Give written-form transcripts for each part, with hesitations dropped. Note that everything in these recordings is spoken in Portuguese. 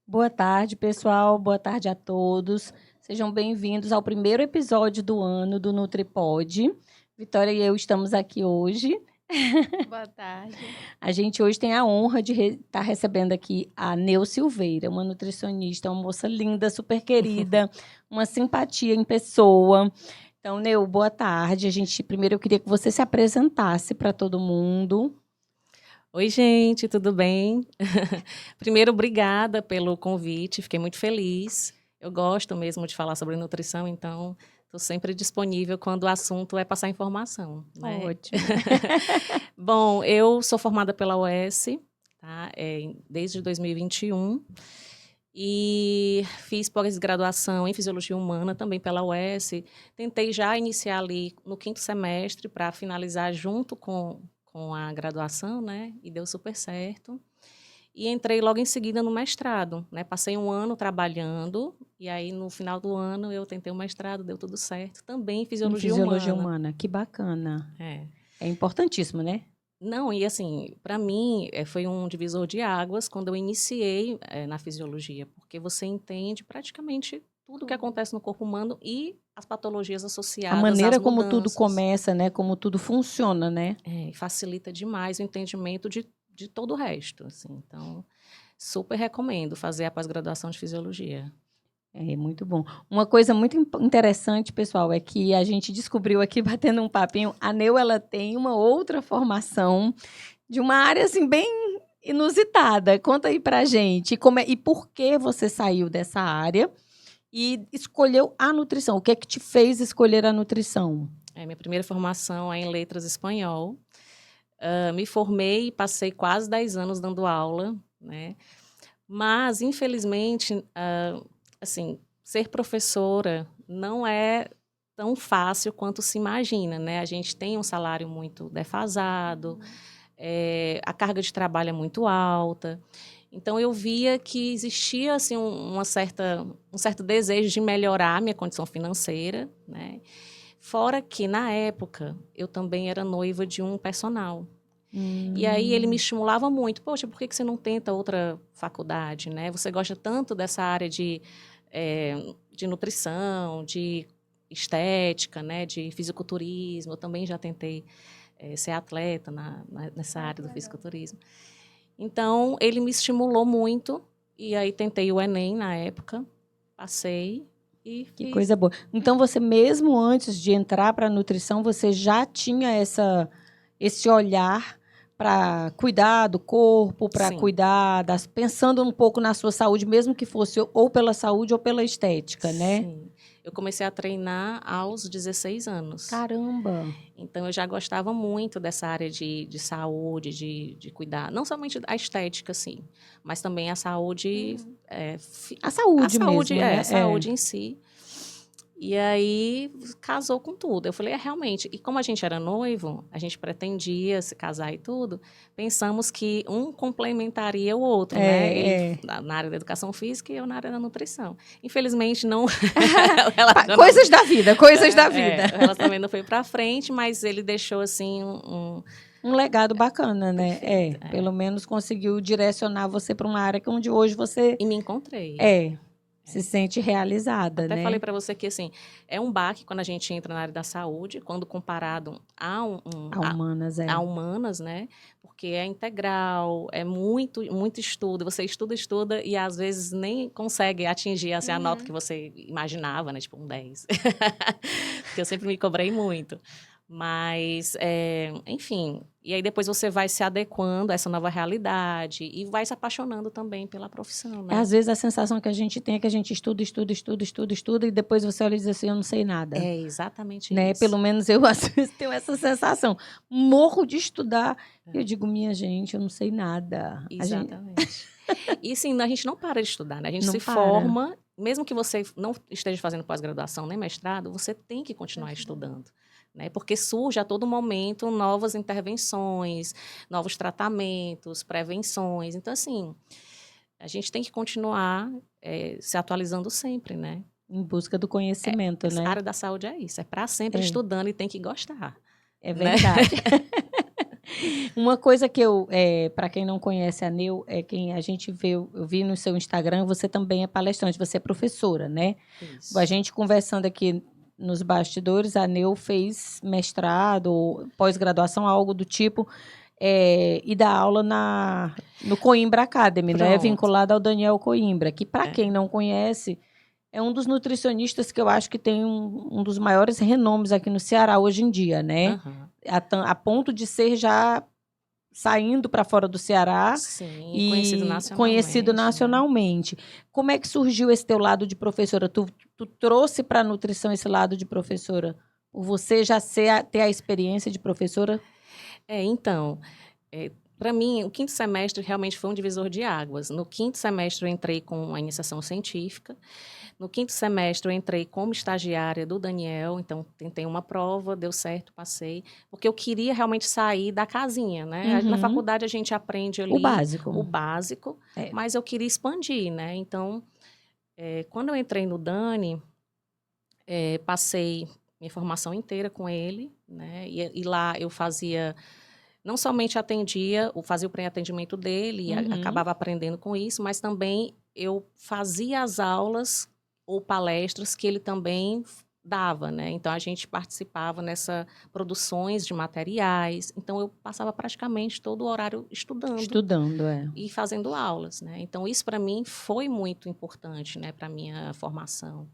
Boa tarde, pessoal. Boa tarde a todos. Sejam bem-vindos ao primeiro episódio do ano do NutriPod. Vitória e eu estamos aqui hoje. Boa tarde. A gente hoje tem a honra de estar recebendo aqui a Neu Silveira, uma nutricionista, uma moça linda, super querida, uma simpatia em pessoa. Então, Neu, boa tarde. Primeiro eu queria que você se apresentasse para todo mundo. Oi, gente, tudo bem? Primeiro, obrigada pelo convite, fiquei muito feliz. Eu gosto mesmo de falar sobre nutrição, então estou sempre disponível quando o assunto é passar informação, né? Ótimo. Bom, eu sou formada pela UES, tá? Desde 2021 e fiz pós-graduação em Fisiologia Humana também pela UES. Tentei já iniciar ali no 5º semestre para finalizar junto com a graduação, né? E deu super certo. E entrei logo em seguida no mestrado, né? Passei um ano trabalhando e aí no final do ano eu tentei o mestrado, deu tudo certo. Também em Fisiologia Humana. Que bacana. É importantíssimo, né? Não, e assim, para mim foi um divisor de águas quando eu iniciei na fisiologia, porque você entende praticamente tudo o que acontece no corpo humano e as patologias associadas, a maneira às como mudanças. tudo começa, né? Como tudo funciona, né? Facilita demais o entendimento de todo o resto. Assim. Então, super recomendo fazer a pós-graduação de fisiologia. É muito bom. Uma coisa muito interessante, pessoal, é que a gente descobriu aqui, batendo um papinho, a Neu, ela tem uma outra formação de uma área, assim, bem inusitada. Conta aí pra gente e por que você saiu dessa área e escolheu a nutrição. O que é que te fez escolher a nutrição? Minha primeira formação é em letras espanhol. Me formei e passei quase 10 anos dando aula, né? Mas, infelizmente, assim, ser professora não é tão fácil quanto se imagina, né? A gente tem um salário muito defasado, a carga de trabalho é muito alta. Então, eu via que existia assim, um certo desejo de melhorar a minha condição financeira, né? Fora que, na época, eu também era noiva de um personal. E aí ele me estimulava muito. Poxa, por que você não tenta outra faculdade, né? Você gosta tanto dessa área de nutrição, de estética, né? De fisiculturismo. Eu também já tentei ser atleta nessa área do fisiculturismo. Então, ele me estimulou muito. E aí tentei o Enem na época. Passei. Que coisa boa. Então, você mesmo antes de entrar para a nutrição, você já tinha esse olhar para cuidar do corpo, para cuidar pensando um pouco na sua saúde, mesmo que fosse ou pela saúde ou pela estética, né? Sim. Eu comecei a treinar aos 16 anos. Caramba! Então, eu já gostava muito dessa área de saúde, de cuidar. Não somente a estética, sim, mas também a saúde... a saúde mesmo, né? A saúde em si. E aí, casou com tudo. Eu falei, realmente. E como a gente era noivo, a gente pretendia se casar e tudo, pensamos que um complementaria o outro, né? Ele na área da educação física e eu na área da nutrição. Infelizmente, não... Coisas da vida. O relacionamento não foi para frente, mas ele deixou, assim, um legado bacana, né? Pelo menos conseguiu direcionar você para uma área onde hoje você... E me encontrei. Se sente realizada, Até né? falei para você que, assim, é um baque quando a gente entra na área da saúde, quando comparado a humanas, né? Porque é integral, é muito, muito estudo. Você estuda e às vezes nem consegue atingir assim, a nota que você imaginava, né? Tipo um 10. Porque eu sempre me cobrei muito. Mas, enfim, e aí depois você vai se adequando a essa nova realidade e vai se apaixonando também pela profissão, né? Às vezes a sensação que a gente tem é que a gente estuda e depois você olha e diz assim, eu não sei nada. É exatamente né? isso. Pelo menos eu às vezes tenho essa sensação. Morro de estudar. Eu digo, minha gente, eu não sei nada. Exatamente. E sim, a gente não para de estudar, né? A gente forma, mesmo que você não esteja fazendo pós-graduação nem mestrado, você tem que continuar estudando. Né? Porque surge a todo momento novas intervenções, novos tratamentos, prevenções. Então, assim, a gente tem que continuar se atualizando sempre, né? Em busca do conhecimento, né? A área da saúde é isso, é para sempre estudando e tem que gostar. É verdade. Uma coisa que para quem não conhece a Neu, quem a gente vê, eu vi no seu Instagram, você também é palestrante, você é professora, né? Isso. A gente conversando aqui nos bastidores, a Neu fez mestrado, ou pós-graduação, algo do tipo, e dá aula no Coimbra Academy, né? Pronto. Vinculado ao Daniel Coimbra, que para quem não conhece, é um dos nutricionistas que eu acho que tem um dos maiores renomes aqui no Ceará hoje em dia, né? Uhum. A ponto de ser já saindo para fora do Ceará. Sim, E conhecido nacionalmente. Né? Como é que surgiu esse teu lado de professora? Tu trouxe para a nutrição esse lado de professora? Por você já ter a experiência de professora? Então, para mim, o 5º semestre realmente foi um divisor de águas. No 5º semestre eu entrei com a iniciação científica. No 5º semestre eu entrei como estagiária do Daniel, então tentei uma prova, deu certo, passei, porque eu queria realmente sair da casinha, né? Uhum. Na faculdade a gente aprende ali o básico, mas eu queria expandir, né? Então, quando eu entrei no Dani, passei minha formação inteira com ele, né? E lá eu fazia, não somente fazia o pré-atendimento dele e acabava aprendendo com isso, mas também eu fazia as aulas ou palestras que ele também dava, né? Então, a gente participava nessas produções de materiais. Então, eu passava praticamente todo o horário estudando. E fazendo aulas, né? Então, isso para mim foi muito importante, né? Para a minha formação.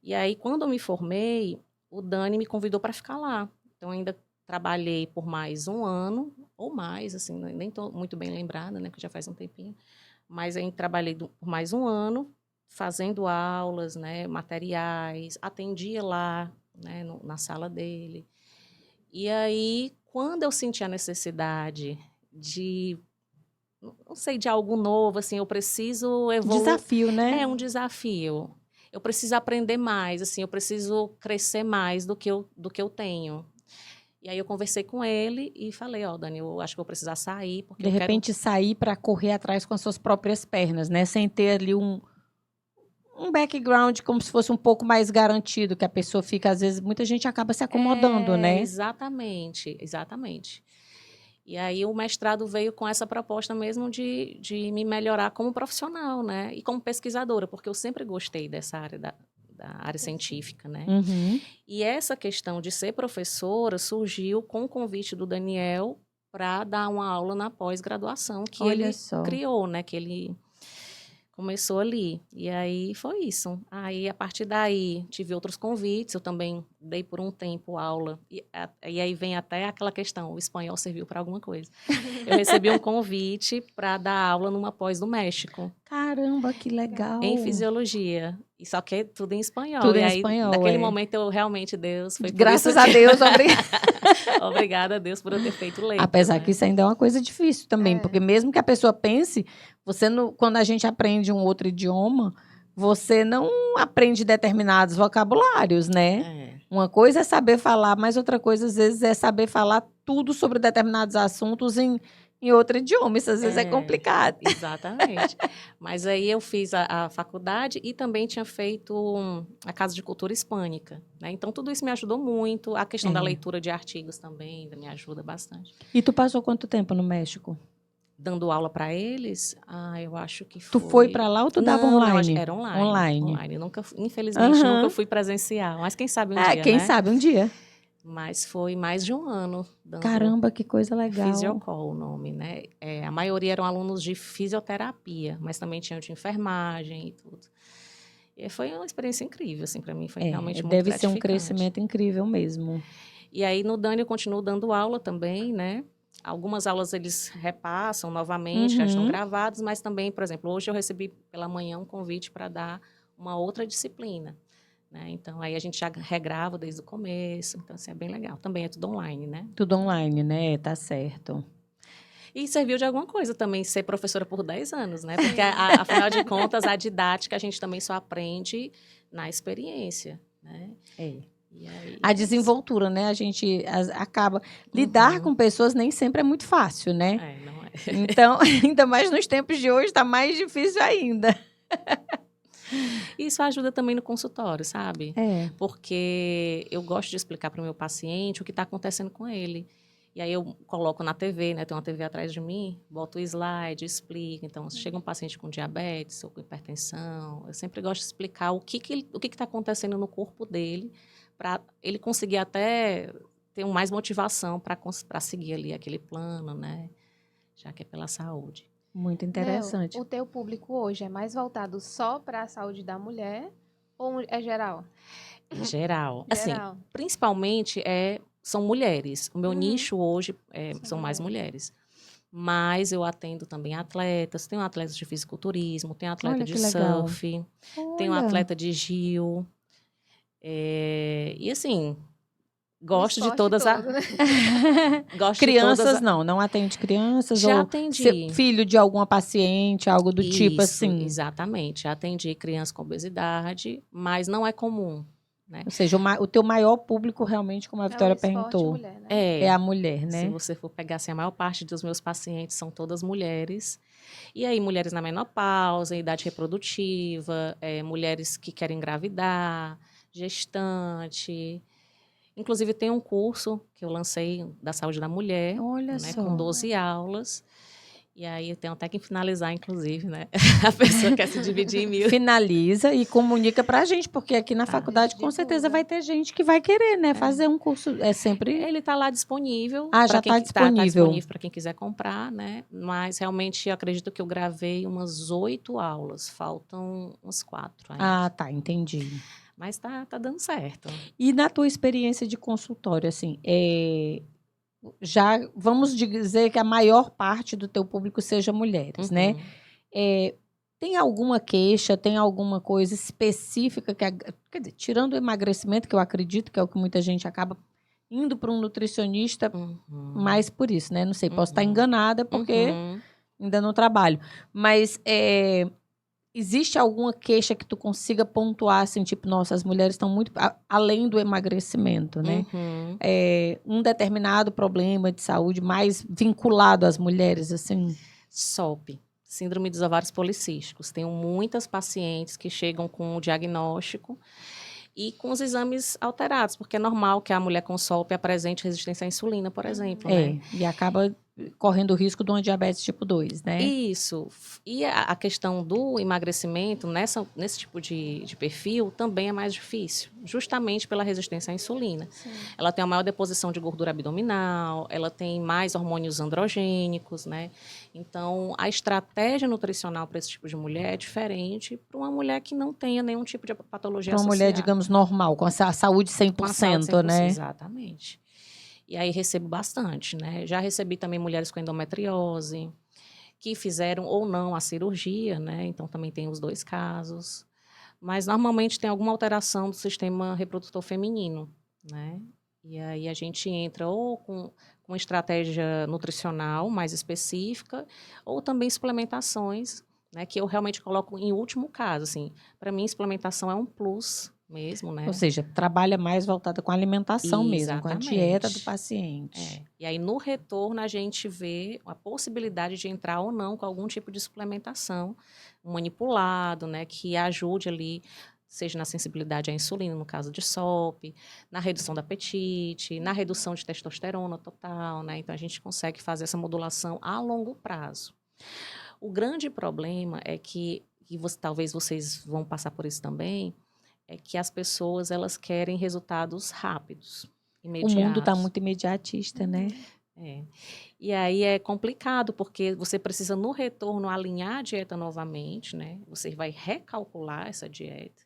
E aí, quando eu me formei, o Dani me convidou para ficar lá. Então, ainda trabalhei por mais um ano, ou mais, assim, nem estou muito bem lembrada, né? Porque já faz um tempinho. Mas aí trabalhei por mais um ano, fazendo aulas, né, materiais, atendia lá, né, na sala dele. E aí, quando eu senti a necessidade de, não sei, de algo novo, assim, eu preciso evoluir. Desafio, né? É um desafio. Eu preciso aprender mais, assim, eu preciso crescer mais do que eu tenho. E aí eu conversei com ele e falei, Dani, eu acho que vou precisar sair, porque de repente sair para correr atrás com as suas próprias pernas, né? Sem ter ali um background como se fosse um pouco mais garantido, que a pessoa fica, às vezes, muita gente acaba se acomodando, né? Exatamente. E aí o mestrado veio com essa proposta mesmo de me melhorar como profissional, né? E como pesquisadora, porque eu sempre gostei dessa área da área científica, né? Uhum. E essa questão de ser professora surgiu com o convite do Daniel para dar uma aula na pós-graduação que ele criou, né? Que ele começou ali. E aí foi isso. Aí, a partir daí, tive outros convites. Eu também dei por um tempo aula. E aí vem até aquela questão, o espanhol serviu para alguma coisa. Eu recebi um convite para dar aula numa pós do México. Caramba, que legal! Em fisiologia. E só que é tudo em espanhol. Tudo e em aí, espanhol, naquele momento, eu realmente, Deus, foi por Graças isso a Deus, obrigada. Obrigada a Deus por eu ter feito letras. Apesar que isso ainda é uma coisa difícil também, porque mesmo que a pessoa pense, quando a gente aprende um outro idioma, você não aprende determinados vocabulários, né? Uma coisa é saber falar, mas outra coisa, às vezes, é saber falar tudo sobre determinados assuntos em outro idioma. Isso, às vezes, é complicado. Exatamente. Mas aí eu fiz a faculdade e também tinha feito a Casa de Cultura Hispânica, né? Então, tudo isso me ajudou muito. A questão da leitura de artigos também me ajuda bastante. E tu passou quanto tempo no México? Dando aula para eles, eu acho que foi... Tu foi para lá ou tu dava online? Não, era online. Infelizmente, nunca fui presencial. Mas quem sabe um dia, quem né? sabe um dia. Mas foi mais de um ano. Caramba, que coisa legal. Fisiocol, o nome, né? A maioria eram alunos de fisioterapia, mas também tinham de enfermagem e tudo. E foi uma experiência incrível, assim, para mim. Foi realmente muito gratificante. Deve ser um crescimento incrível mesmo. E aí, no Dani, eu continuo dando aula também, né? Algumas aulas eles repassam novamente, já estão gravadas, mas também, por exemplo, hoje eu recebi pela manhã um convite para dar uma outra disciplina. Né? Então, aí a gente já regrava desde o começo. Então, assim, é bem legal. Também é tudo online, né? Tudo online, né? Tá certo. E serviu de alguma coisa também ser professora por 10 anos, né? Porque, afinal de contas, a didática a gente também só aprende na experiência, né? E aí, a desenvoltura, né? A gente acaba... Lidar com pessoas nem sempre é muito fácil, né? Não é. Então, ainda mais nos tempos de hoje, está mais difícil ainda. Isso ajuda também no consultório, sabe? Porque eu gosto de explicar para o meu paciente o que está acontecendo com ele. E aí eu coloco na TV, né? Tem uma TV atrás de mim, boto o slide, explico. Então, se chega um paciente com diabetes ou com hipertensão, eu sempre gosto de explicar o que está acontecendo no corpo dele, para ele conseguir até ter mais motivação para seguir ali aquele plano, né? Já que é pela saúde. Muito interessante. Nel, o teu público hoje é mais voltado só para a saúde da mulher ou é geral? Em geral. Assim, Geral. principalmente são mulheres. O meu nicho hoje são mais mulheres. Mas eu atendo também atletas. Tenho atletas de fisiculturismo, tenho atleta Olha de que legal. surf, tenho atleta de Gil. E assim, gosto de todas todo, né? gosto Crianças de todas não atende crianças Já ou atendi. filho de alguma paciente, algo do tipo Isso, assim. exatamente. Já atendi criança com obesidade, mas não é comum, né? Ou seja, o teu maior público realmente, como a Vitória o esporte perguntou, mulher, né? é a mulher, Se né? você for pegar assim, a maior parte dos meus pacientes são todas mulheres. E aí, mulheres na menopausa, em idade reprodutiva, mulheres que querem engravidar, gestante. Inclusive, tem um curso que eu lancei da saúde da mulher, Olha né, só. com 12 aulas. E aí, eu tenho até que finalizar, inclusive, né? A pessoa quer se dividir em 1000. Finaliza e comunica pra gente, porque aqui na faculdade com certeza vai ter gente que vai querer, né? Fazer um curso. É sempre. Ele está lá disponível. Já está Tá disponível. disponível para quem quiser comprar, né? Mas realmente eu acredito que eu gravei umas 8 aulas. Faltam umas 4 ainda. Tá, entendi. Mas tá dando certo. E na tua experiência de consultório, assim, já vamos dizer que a maior parte do teu público seja mulheres, né? Tem alguma queixa, tem alguma coisa específica quer dizer, tirando o emagrecimento, que eu acredito que é o que muita gente acaba indo para um nutricionista, mais por isso, né? Não sei, posso estar enganada porque ainda não trabalho. Mas existe alguma queixa que tu consiga pontuar, assim, tipo, nossa, as mulheres estão muito além do emagrecimento, né? Um determinado problema de saúde mais vinculado às mulheres, assim? SOP, síndrome dos ovários policísticos. Tenho muitas pacientes que chegam com o diagnóstico e com os exames alterados, porque é normal que a mulher com SOP apresente resistência à insulina, por exemplo, né? E acaba correndo o risco de uma diabetes tipo 2, né? Isso. E a questão do emagrecimento nesse tipo de perfil também é mais difícil, justamente pela resistência à insulina. Sim. Ela tem uma maior deposição de gordura abdominal, ela tem mais hormônios androgênicos, né? Então, a estratégia nutricional para esse tipo de mulher é diferente para uma mulher que não tenha nenhum tipo de patologia associada. Para uma mulher, digamos, normal, com a saúde 100%, com a saúde 100%, né? Exatamente. E aí recebo bastante, né? Já recebi também mulheres com endometriose, que fizeram ou não a cirurgia, né? Então também tem os 2 casos. Mas normalmente tem alguma alteração do sistema reprodutor feminino, né? E aí a gente entra ou com uma estratégia nutricional mais específica, ou também suplementações, né? Que eu realmente coloco em último caso, assim. Para mim, suplementação é um plus mesmo, né? Ou seja, trabalha mais voltada com a alimentação mesmo, com a Exatamente. dieta do paciente. E aí, no retorno, a gente vê a possibilidade de entrar ou não com algum tipo de suplementação, manipulado, né, que ajude ali, seja na sensibilidade à insulina, no caso de SOP, na redução do apetite, na redução de testosterona total, né? Então, a gente consegue fazer essa modulação a longo prazo. O grande problema é que talvez vocês vão passar por isso também, é que as pessoas, elas querem resultados rápidos, imediatos. O mundo está muito imediatista, né? E aí é complicado, porque você precisa, no retorno, alinhar a dieta novamente, né? Você vai recalcular essa dieta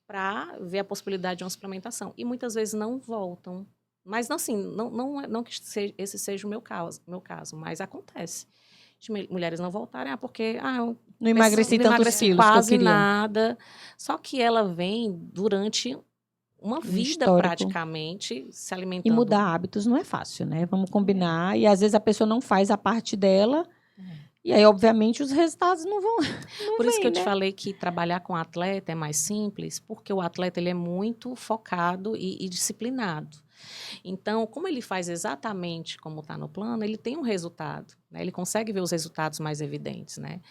para ver a possibilidade de uma suplementação. E muitas vezes não voltam. Mas, assim, não que esse seja o meu caso, mas acontece. As mulheres não voltarem, porque não emagreci tantos quilos quase que eu queria. nada. Só que ela vem durante uma vida histórico. Praticamente se alimentando. E mudar hábitos não é fácil, né? Vamos combinar. E às vezes a pessoa não faz a parte dela. E aí, obviamente, os resultados não vão. Por isso que eu te falei que trabalhar com atleta é mais simples, porque o atleta ele é muito focado e disciplinado. Então, como ele faz exatamente como está no plano, ele tem um resultado, né? Ele consegue ver os resultados mais evidentes, né?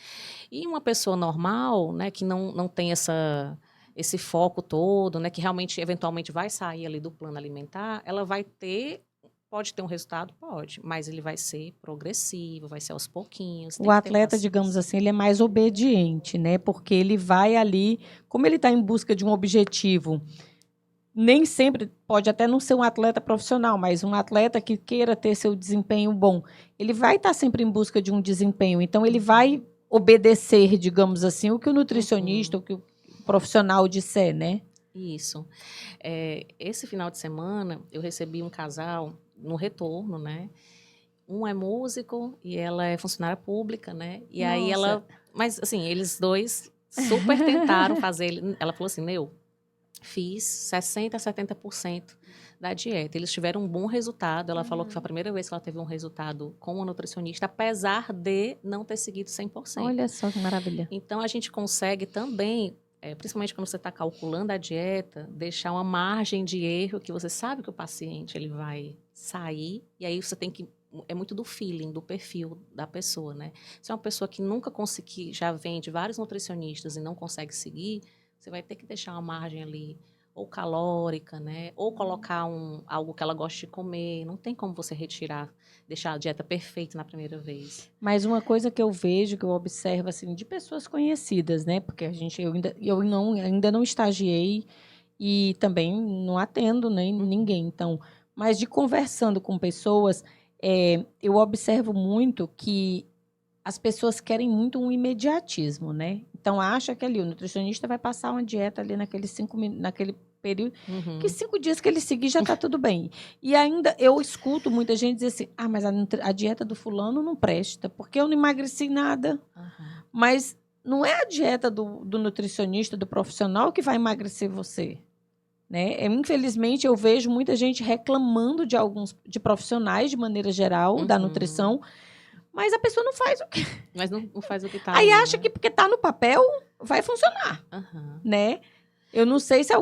E uma pessoa normal, né, que não tem esse foco todo, né, que realmente, eventualmente, vai sair ali do plano alimentar, ela vai ter Pode ter um resultado? Pode, mas ele vai ser progressivo, vai ser aos pouquinhos. O atleta, digamos assim, ele é mais obediente, né? Porque ele vai ali, como ele está em busca de um objetivo, nem sempre, pode até não ser um atleta profissional, mas um atleta que queira ter seu desempenho bom, ele vai estar sempre em busca de um desempenho. Então, ele vai obedecer, digamos assim, o que o nutricionista, o que o profissional disser, né? Isso. Esse final de semana, eu recebi um casal no retorno, né? Um é músico e ela é funcionária pública, né? E aí ela... Mas, assim, eles dois super tentaram fazer... Ela falou assim, Neu, fiz 60% a 70% da dieta. Eles tiveram um bom resultado. Ela falou que foi a primeira vez que ela teve um resultado com uma nutricionista, apesar de não ter seguido 100%. Olha só que maravilha. Então, a gente consegue também... principalmente quando você está calculando a dieta, deixar uma margem de erro que você sabe que o paciente ele vai sair, e aí você tem que... É muito do feeling, do perfil da pessoa, né? Se é uma pessoa que nunca conseguiu, já vem de vários nutricionistas e não consegue seguir, você vai ter que deixar uma margem ali, ou calórica, né? Ou colocar algo que ela gosta de comer. Não tem como você deixar a dieta perfeita na primeira vez. Mas uma coisa que eu vejo, que eu observo, assim, de pessoas conhecidas, né? Porque eu ainda não estagiei e também não atendo nem ninguém. Então, mas de conversando com pessoas, eu observo muito que as pessoas querem muito um imediatismo, né? Então, acha que ali o nutricionista vai passar uma dieta ali naquele período, que 5 dias que ele seguir já está tudo bem. E ainda eu escuto muita gente dizer assim, mas a dieta do fulano não presta, porque eu não emagreci nada. Mas não é a dieta do nutricionista, do profissional, que vai emagrecer você. Né? Infelizmente, eu vejo muita gente reclamando de profissionais, de maneira geral, da nutrição, mas a pessoa não faz o que... Mas não faz o que está Aí ali, acha né? que porque está no papel, vai funcionar, né? Eu não sei se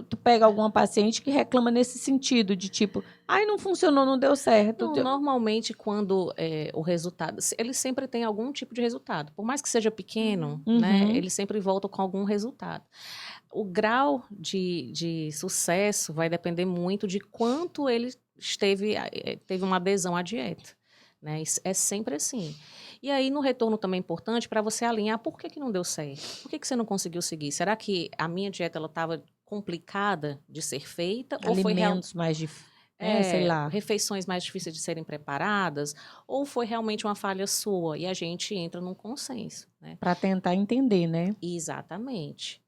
tu pega alguma paciente que reclama nesse sentido, de tipo, não funcionou, não deu certo. Não, normalmente, quando o resultado... Ele sempre tem algum tipo de resultado. Por mais que seja pequeno, né? Ele sempre volta com algum resultado. O grau de sucesso vai depender muito de quanto ele teve uma adesão à dieta. Né? É sempre assim. E aí, no retorno também é importante para você alinhar por que não deu certo. Por que você não conseguiu seguir? Será que a minha dieta estava complicada de ser feita? Alimentos mais difíceis, sei lá. Refeições mais difíceis de serem preparadas? Ou foi realmente uma falha sua? E a gente entra num consenso. Né? Para tentar entender, né? Exatamente.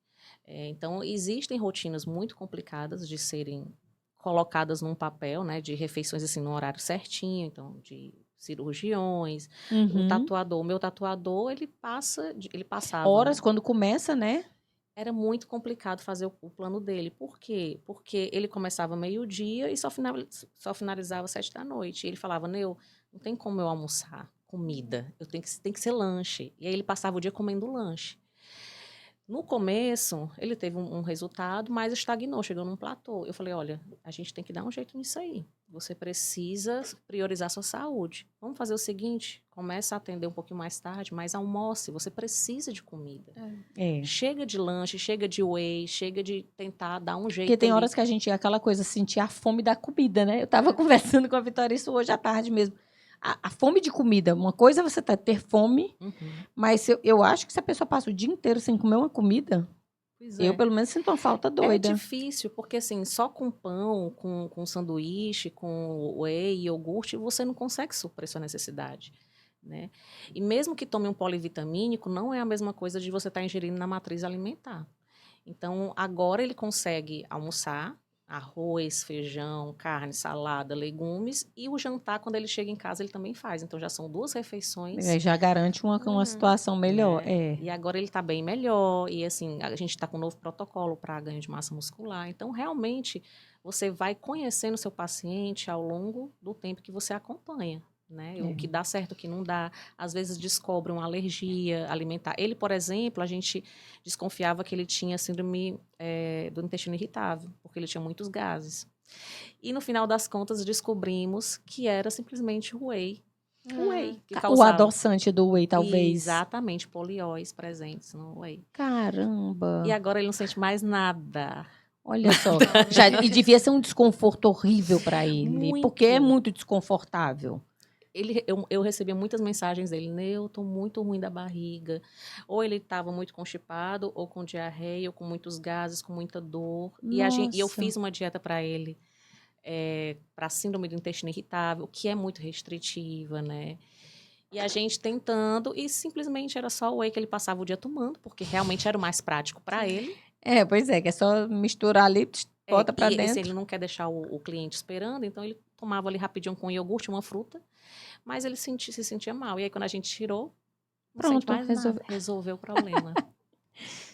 Então, existem rotinas muito complicadas de serem colocadas num papel, né? De refeições assim, no horário certinho, então, de cirurgiões, um tatuador. O meu tatuador, ele passava... Horas, né? quando começa, né? Era muito complicado fazer o plano dele. Por quê? Porque ele começava meio-dia e só finalizava 7 da noite. E ele falava, Neu, não tem como eu almoçar comida, tem que ser lanche. E aí ele passava o dia comendo lanche. No começo, ele teve um resultado, mas estagnou, chegou num platô. Eu falei, olha, a gente tem que dar um jeito nisso aí. Você precisa priorizar sua saúde. Vamos fazer o seguinte, começa a atender um pouquinho mais tarde, mas almoce, você precisa de comida. Chega de lanche, chega de whey, chega de tentar dar um jeito. Porque tem horas que a gente, aquela coisa, sentir a fome da comida, né? Eu estava conversando com a Vitória isso hoje à tarde mesmo. A fome de comida, uma coisa é você ter fome, mas eu acho que se a pessoa passa o dia inteiro sem comer uma comida, eu pelo menos sinto uma falta doida. É difícil, porque assim, só com pão, com sanduíche, com whey, iogurte, você não consegue suprir sua necessidade. Né? E mesmo que tome um polivitamínico, não é a mesma coisa de você estar ingerindo na matriz alimentar. Então, agora ele consegue almoçar, arroz, feijão, carne, salada, legumes, e o jantar, quando ele chega em casa, ele também faz. Então, já são 2 refeições. Já garante uma situação melhor. E agora ele está bem melhor, e assim, a gente está com um novo protocolo para ganho de massa muscular. Então, realmente, você vai conhecendo o seu paciente ao longo do tempo que você acompanha. Né? O que dá certo, o que não dá. Às vezes descobre uma alergia alimentar. Ele, por exemplo, a gente desconfiava que ele tinha síndrome do intestino irritável, porque ele tinha muitos gases. E no final das contas descobrimos que era simplesmente o whey. O whey que causava. O adoçante do whey, talvez. Exatamente, polióis presentes no whey. Caramba! E agora ele não sente mais nada. Olha só, e devia ser um desconforto horrível para ele, porque é muito desconfortável. Eu recebia muitas mensagens dele, eu tô muito ruim da barriga, ou ele estava muito constipado, ou com diarreia, ou com muitos gases, com muita dor. E eu fiz uma dieta para ele, para síndrome do intestino irritável, que é muito restritiva, né? E a gente tentando, e simplesmente era só o whey que ele passava o dia tomando, porque realmente era o mais prático para ele. Pois é, que é só misturar ali, bota para dentro. Assim, ele não quer deixar o cliente esperando, então ele tomava ali rapidinho com iogurte, uma fruta, mas ele se sentia mal. E aí, quando a gente tirou, pronto, resolveu o problema.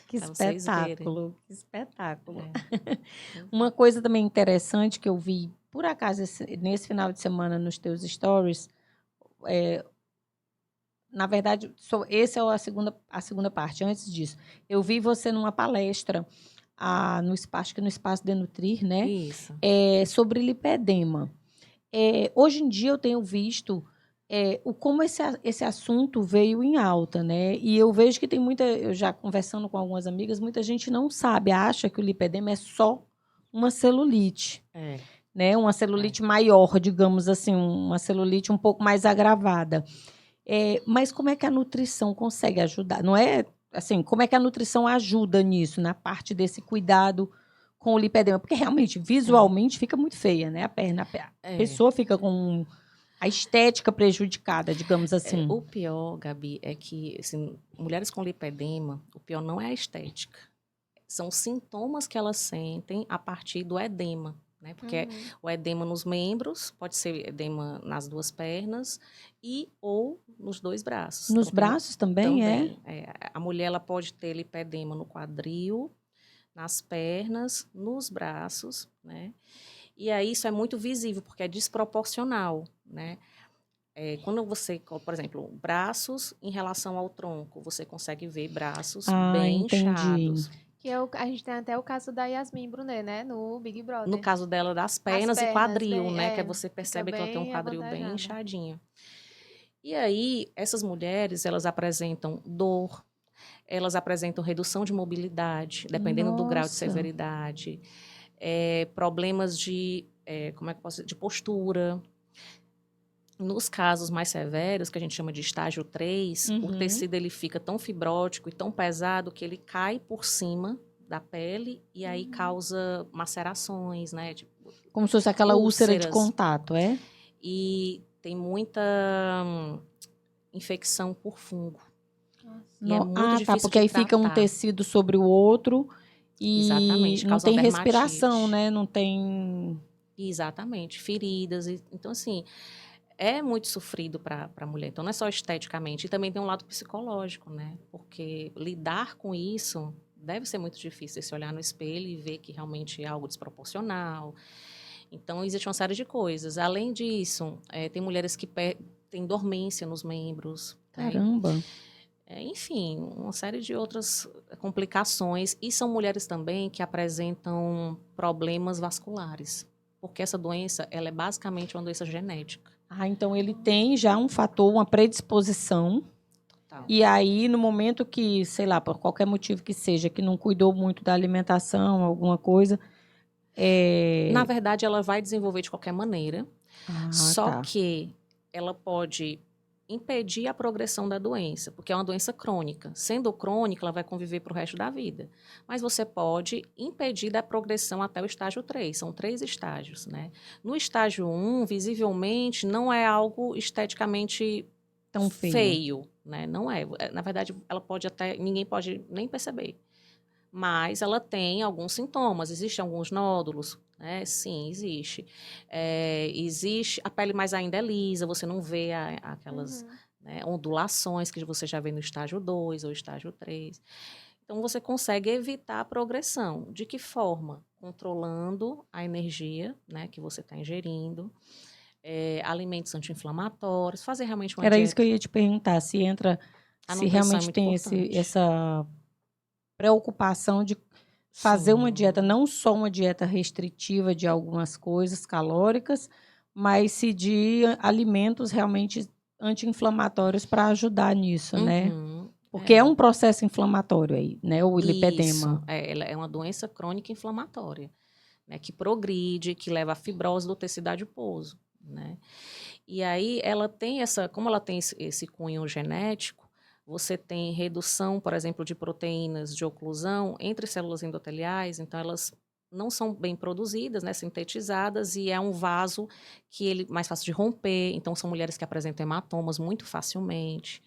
Que espetáculo, que espetáculo. Uma coisa também interessante que eu vi, por acaso, nesse final de semana nos teus stories, na verdade, essa é a segunda parte. Antes disso, eu vi você numa palestra no espaço de Nutrir, né? Isso. Sobre lipedema. Hoje em dia eu tenho visto como esse assunto veio em alta, né? E eu vejo que eu já conversando com algumas amigas, muita gente não sabe, acha que o lipedema é só uma celulite. Né? Uma celulite maior, digamos assim, uma celulite um pouco mais agravada. Mas como é que a nutrição consegue ajudar? Não é assim, como é que a nutrição ajuda nisso, na parte desse cuidado com o lipedema? Porque realmente, visualmente, fica muito feia, né? A perna, a pessoa fica com a estética prejudicada, digamos assim. O pior, Gabi, é que assim, mulheres com lipedema, o pior não é a estética. São sintomas que elas sentem a partir do edema. Né? Porque o edema nos membros, pode ser edema nas duas pernas ou nos dois braços. Nos braços também, A mulher ela pode ter lipedema no quadril, nas pernas, nos braços, né? E aí isso é muito visível, porque é desproporcional, né? Quando você, por exemplo, braços em relação ao tronco, você consegue ver braços bem inchados. Que a gente tem até o caso da Yasmin Brunet, né? No Big Brother. No caso dela, das pernas e quadril, né? Que você percebe que ela tem um quadril bem inchadinho. E aí, essas mulheres, elas apresentam dor, elas apresentam redução de mobilidade, dependendo do grau de severidade. Problemas de postura. Nos casos mais severos, que a gente chama de estágio 3, o tecido ele fica tão fibrótico e tão pesado que ele cai por cima da pele e aí causa macerações, né? Como se fosse aquela úlcera de contato, E tem muita infecção por fungo. E é muito difícil porque aí fica um tecido sobre o outro e não tem respiração, né? Não tem... Exatamente, feridas. Então, assim, é muito sofrido para a mulher. Então, não é só esteticamente. E também tem um lado psicológico, né? Porque lidar com isso deve ser muito difícil. Se olhar no espelho e ver que realmente é algo desproporcional. Então, existe uma série de coisas. Além disso, tem mulheres que têm dormência nos membros. Caramba! Enfim, uma série de outras complicações. E são mulheres também que apresentam problemas vasculares. Porque essa doença, ela é basicamente uma doença genética. Então ele tem já um fator, uma predisposição. Total. E aí, no momento que, sei lá, por qualquer motivo que seja, que não cuidou muito da alimentação, alguma coisa... Na verdade, ela vai desenvolver de qualquer maneira. Só que ela pode impedir a progressão da doença, porque é uma doença crônica. Sendo crônica, ela vai conviver para o resto da vida. Mas você pode impedir da progressão até o estágio 3. São 3 estágios, né? No estágio 1, visivelmente, não é algo esteticamente tão feio, né? Não é. Na verdade, ninguém pode nem perceber. Mas ela tem alguns sintomas. Existem alguns nódulos, né? Sim, existe. Existe, a pele mais ainda é lisa, você não vê aquelas ondulações que você já vê no estágio 2 ou estágio 3. Então, você consegue evitar a progressão. De que forma? Controlando a energia, né, que você está ingerindo, alimentos anti-inflamatórios, fazer realmente uma dieta. Era isso que eu ia te perguntar, se realmente tem essa preocupação de fazer uma dieta, não só uma dieta restritiva de algumas coisas calóricas, mas se de alimentos realmente anti-inflamatórios para ajudar nisso, né? Porque é um processo inflamatório aí, né? O lipedema. Isso, ela é uma doença crônica inflamatória, né, que progride, que leva à fibrose do tecido adiposo, né? E aí ela tem como ela tem esse cunho genético, você tem redução, por exemplo, de proteínas de oclusão entre células endoteliais, então elas não são bem produzidas, né, sintetizadas, e é um vaso que ele mais fácil de romper, então são mulheres que apresentam hematomas muito facilmente.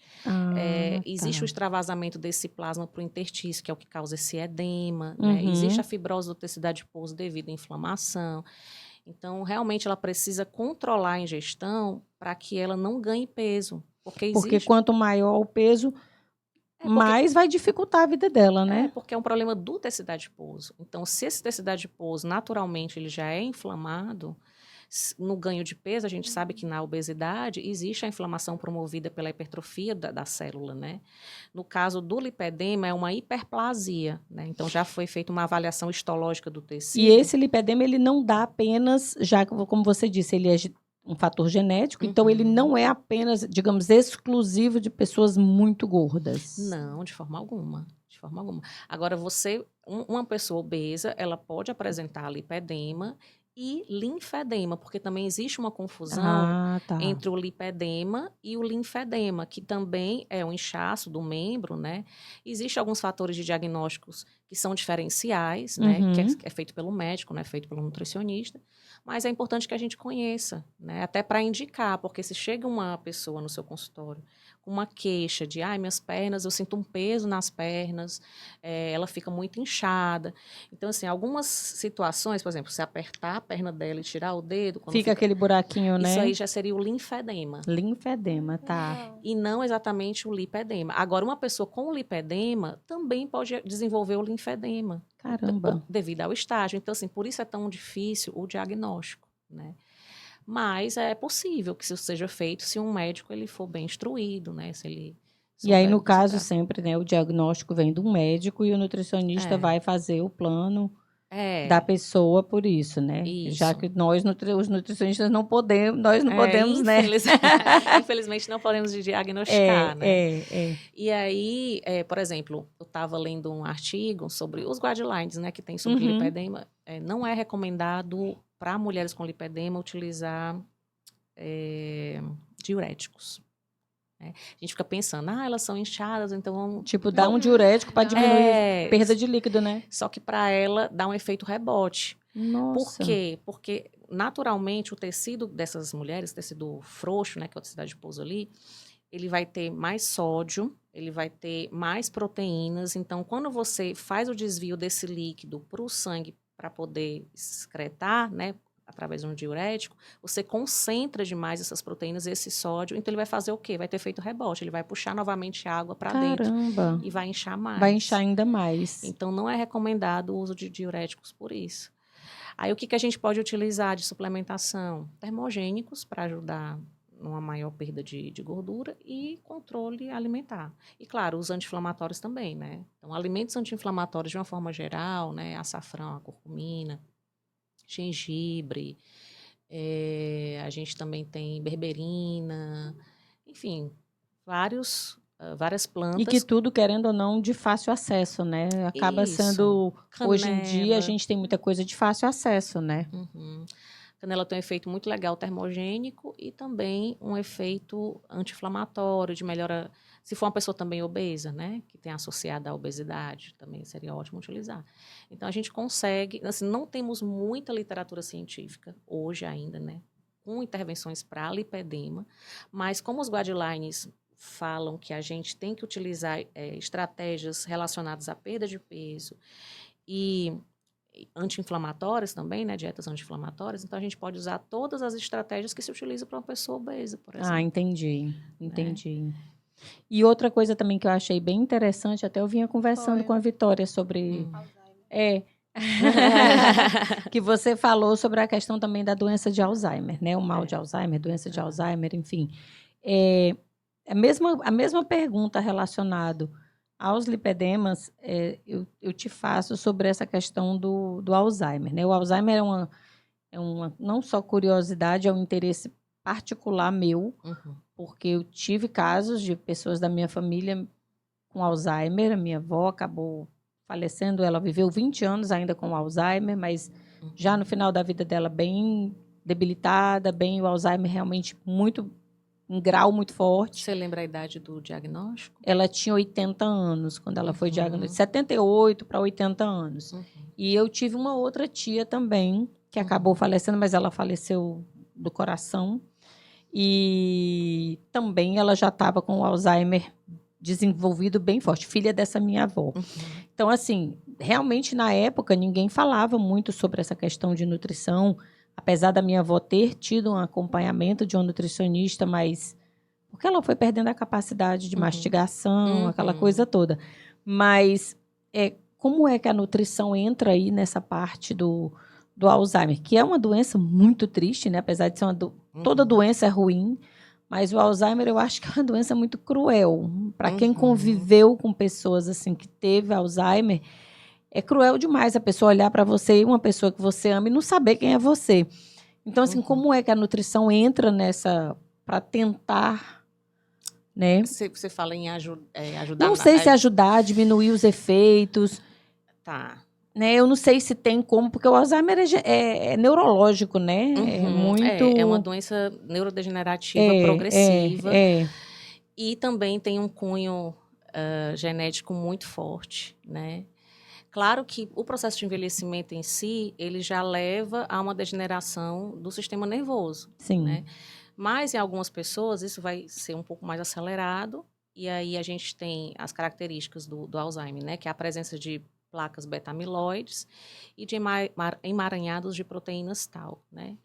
Existe o extravasamento desse plasma para o interstício, que é o que causa esse edema, né? Existe a fibrose do tecido adiposo devido à inflamação. Então, realmente, ela precisa controlar a ingestão para que ela não ganhe peso. Porque quanto maior o peso, mais vai dificultar a vida dela, né? Porque é um problema do tecido adiposo. Então, se esse tecido adiposo, naturalmente, ele já é inflamado, no ganho de peso, a gente sabe que na obesidade existe a inflamação promovida pela hipertrofia da célula, né? No caso do lipedema, é uma hiperplasia, né? Então, já foi feita uma avaliação histológica do tecido. E esse lipedema, ele não dá apenas, já como você disse, ele é um fator genético, então ele não é apenas, digamos, exclusivo de pessoas muito gordas. Não, de forma alguma. De forma alguma. Agora, uma pessoa obesa, ela pode apresentar lipedema e linfedema, porque também existe uma confusão entre o lipedema e o linfedema, que também é um inchaço do membro, né? Existem alguns fatores de diagnósticos que são diferenciais, né? Que é feito pelo médico, né? Feito pelo nutricionista, mas é importante que a gente conheça, né? Até para indicar, porque se chega uma pessoa no seu consultório com uma queixa de, minhas pernas, eu sinto um peso nas pernas, ela fica muito inchada. Então, assim, algumas situações, por exemplo, se apertar a perna dela e tirar o dedo... Fica aquele buraquinho, né? Isso aí já seria o linfedema. Linfedema, tá. E não exatamente o lipedema. Agora, uma pessoa com lipedema também pode desenvolver o linfedema. Caramba. Devido ao estágio. Então, assim, por isso é tão difícil o diagnóstico, né? Mas é possível que isso seja feito se um médico ele for bem instruído, né? Se ele e aí, no caso, sempre, né, o diagnóstico vem do médico e o nutricionista vai fazer o plano da pessoa por isso, né? Isso. Já que nós, os nutricionistas, não podemos, né? Infelizmente, não podemos diagnosticar, né? E aí, por exemplo, eu estava lendo um artigo sobre os guidelines, né, que tem sobre lipedema. Não é recomendado para mulheres com lipedema utilizar diuréticos. Né? A gente fica pensando, elas são inchadas, então vamos... Tipo, dá um diurético para diminuir perda de líquido, né? Só que para ela dá um efeito rebote. Nossa. Por quê? Porque, naturalmente, o tecido dessas mulheres, tecido frouxo, né, que é o tecido adiposo ali, ele vai ter mais sódio, ele vai ter mais proteínas. Então, quando você faz o desvio desse líquido para o sangue para poder excretar, né, através de um diurético, você concentra demais essas proteínas, esse sódio, então ele vai fazer o quê? Vai ter efeito rebote, ele vai puxar novamente a água para dentro e vai inchar mais. Vai inchar ainda mais. Então, não é recomendado o uso de diuréticos por isso. Aí, o que a gente pode utilizar de suplementação? Termogênicos, para ajudar numa maior perda de gordura, e controle alimentar. E, claro, os anti-inflamatórios também, né? Então, alimentos anti-inflamatórios de uma forma geral, né? Açafrão, a curcumina, gengibre, a gente também tem berberina, enfim, várias plantas. E que tudo, querendo ou não, de fácil acesso, né? Acaba sendo... Canela. Hoje em dia, a gente tem muita coisa de fácil acesso, né? Canela tem um efeito muito legal termogênico e também um efeito anti-inflamatório, de melhora... Se for uma pessoa também obesa, né? Que tem associada à obesidade, também seria ótimo utilizar. Então, a gente consegue... Assim, não temos muita literatura científica hoje ainda, né? Com intervenções para lipedema, mas como os guidelines falam que a gente tem que utilizar estratégias relacionadas à perda de peso e anti-inflamatórias também, né? Dietas anti-inflamatórias. Então, a gente pode usar todas as estratégias que se utilizam para uma pessoa obesa, por exemplo. Entendi. E outra coisa também que eu achei bem interessante, até eu vinha conversando com a Vitória sobre... que você falou sobre a questão também da doença de Alzheimer, né? O mal de Alzheimer, doença de Alzheimer, enfim. A mesma pergunta relacionada aos lipedemas, eu te faço sobre essa questão do Alzheimer, né? O Alzheimer é uma não só curiosidade, é um interesse particular meu, porque eu tive casos de pessoas da minha família com Alzheimer. A minha avó acabou falecendo. Ela viveu 20 anos ainda com Alzheimer, mas já no final da vida dela bem debilitada, bem o Alzheimer realmente muito, um grau muito forte. Você lembra a idade do diagnóstico? Ela tinha 80 anos quando ela foi diagnosticada, 78 para 80 anos. E eu tive uma outra tia também, que acabou falecendo, mas ela faleceu do coração. E também ela já estava com o Alzheimer desenvolvido bem forte, filha dessa minha avó. Então, assim, realmente na época ninguém falava muito sobre essa questão de nutrição, apesar da minha avó ter tido um acompanhamento de uma nutricionista, mas porque ela foi perdendo a capacidade de mastigação, aquela coisa toda. Mas como é que a nutrição entra aí nessa parte do Alzheimer? Que é uma doença muito triste, né? Apesar de ser toda doença é ruim, mas o Alzheimer eu acho que é uma doença muito cruel. Para quem conviveu com pessoas assim que teve Alzheimer, é cruel demais a pessoa olhar para você e uma pessoa que você ama e não saber quem é você. Então, assim, como é que a nutrição entra nessa para tentar, né? Você fala em ajudar... Não sei se ajudar a diminuir os efeitos. Tá. Né? Eu não sei se tem como, porque o Alzheimer é neurológico, né? É muito... É uma doença neurodegenerativa progressiva. E também tem um cunho genético muito forte, né? Claro que o processo de envelhecimento em si, ele já leva a uma degeneração do sistema nervoso. Sim. Né? Mas em algumas pessoas isso vai ser um pouco mais acelerado, e aí a gente tem as características do Alzheimer, né? Que é a presença de placas beta-amiloides e de emaranhados de proteínas tau, né?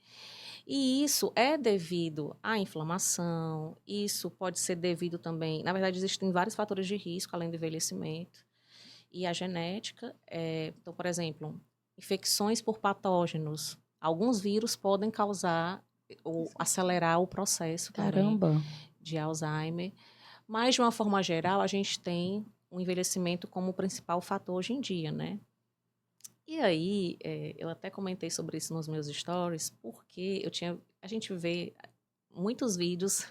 E isso é devido à inflamação, isso pode ser devido também... Na verdade, existem vários fatores de risco, além do envelhecimento. E a genética, então, por exemplo, infecções por patógenos. Alguns vírus podem causar ou acelerar o processo também de Alzheimer. Mas, de uma forma geral, a gente tem o envelhecimento como o principal fator hoje em dia, né? E aí, eu até comentei sobre isso nos meus stories, porque a gente vê muitos vídeos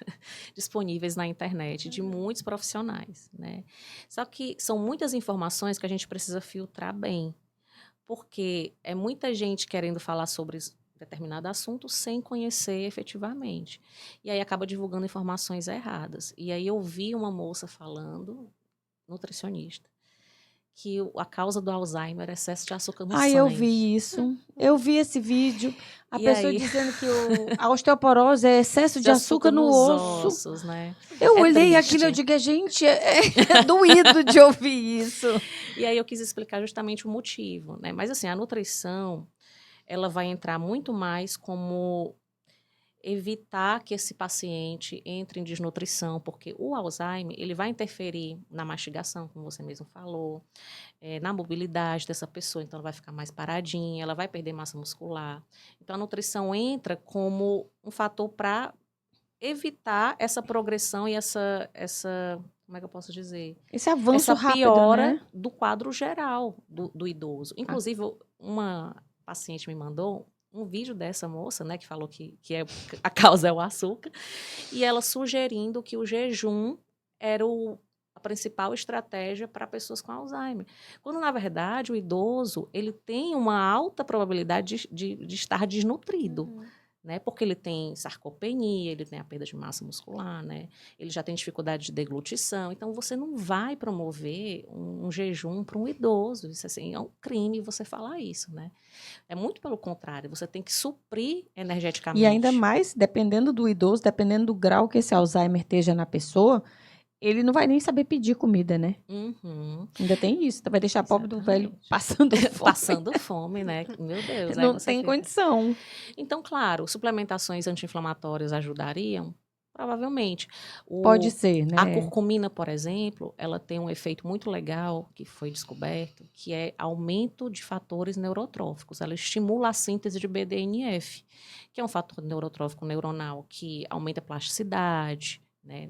disponíveis na internet de muitos profissionais, né? Só que são muitas informações que a gente precisa filtrar bem, porque é muita gente querendo falar sobre determinado assunto sem conhecer efetivamente. E aí acaba divulgando informações erradas. E aí eu vi uma moça falando, nutricionista, que a causa do Alzheimer é excesso de açúcar no sangue. Eu vi isso. Eu vi esse vídeo. A pessoa dizendo que a osteoporose é excesso de açúcar no osso. Ossos, né? Eu olhei aquilo e digo, gente, é doído de ouvir isso. E aí eu quis explicar justamente o motivo, né? Mas assim, a nutrição, ela vai entrar muito mais como evitar que esse paciente entre em desnutrição, porque o Alzheimer, ele vai interferir na mastigação, como você mesmo falou, na mobilidade dessa pessoa, então ela vai ficar mais paradinha, ela vai perder massa muscular. Então a nutrição entra como um fator para evitar essa progressão e essa como é que eu posso dizer? Esse avanço rápido, piora, né? do quadro geral do idoso. Inclusive, uma paciente me mandou um vídeo dessa moça, né, que falou que a causa é o açúcar, e ela sugerindo que o jejum era a principal estratégia para pessoas com Alzheimer. Quando, na verdade, o idoso ele tem uma alta probabilidade de estar desnutrido. Né? Porque ele tem sarcopenia, ele tem a perda de massa muscular, né? Ele já tem dificuldade de deglutição. Então, você não vai promover um jejum para um idoso. Isso assim, é um crime você falar isso, né? É muito pelo contrário, você tem que suprir energeticamente. E ainda mais, dependendo do idoso, dependendo do grau que esse Alzheimer esteja na pessoa, ele não vai nem saber pedir comida, né? Ainda tem isso. Vai deixar pobre do velho passando fome. Passando fome, né? Meu Deus. Não tem condição. Então, claro, suplementações anti-inflamatórias ajudariam? Provavelmente. Pode ser, né? A curcumina, por exemplo, ela tem um efeito muito legal, que foi descoberto, que é aumento de fatores neurotróficos. Ela estimula a síntese de BDNF, que é um fator neurotrófico neuronal que aumenta a plasticidade, né?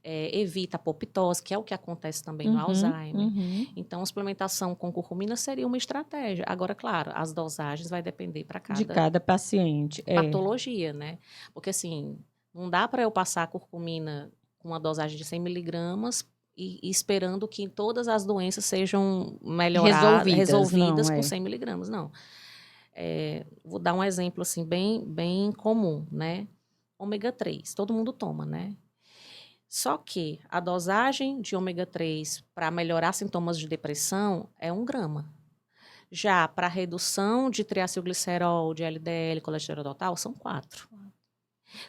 Evita a apoptose, que é o que acontece também no Alzheimer. Então, a suplementação com curcumina seria uma estratégia. Agora, claro, as dosagens vai depender de cada paciente. Patologia, né? Porque, assim, não dá para eu passar a curcumina com uma dosagem de 100 miligramas e esperando que todas as doenças sejam resolvidas não, com 100 miligramas. Não. Vou dar um exemplo assim, bem comum, né? Ômega 3, todo mundo toma, né? Só que a dosagem de ômega 3 para melhorar sintomas de depressão é 1 grama. Já para redução de triacilglicerol, de LDL, colesterol total, são 4.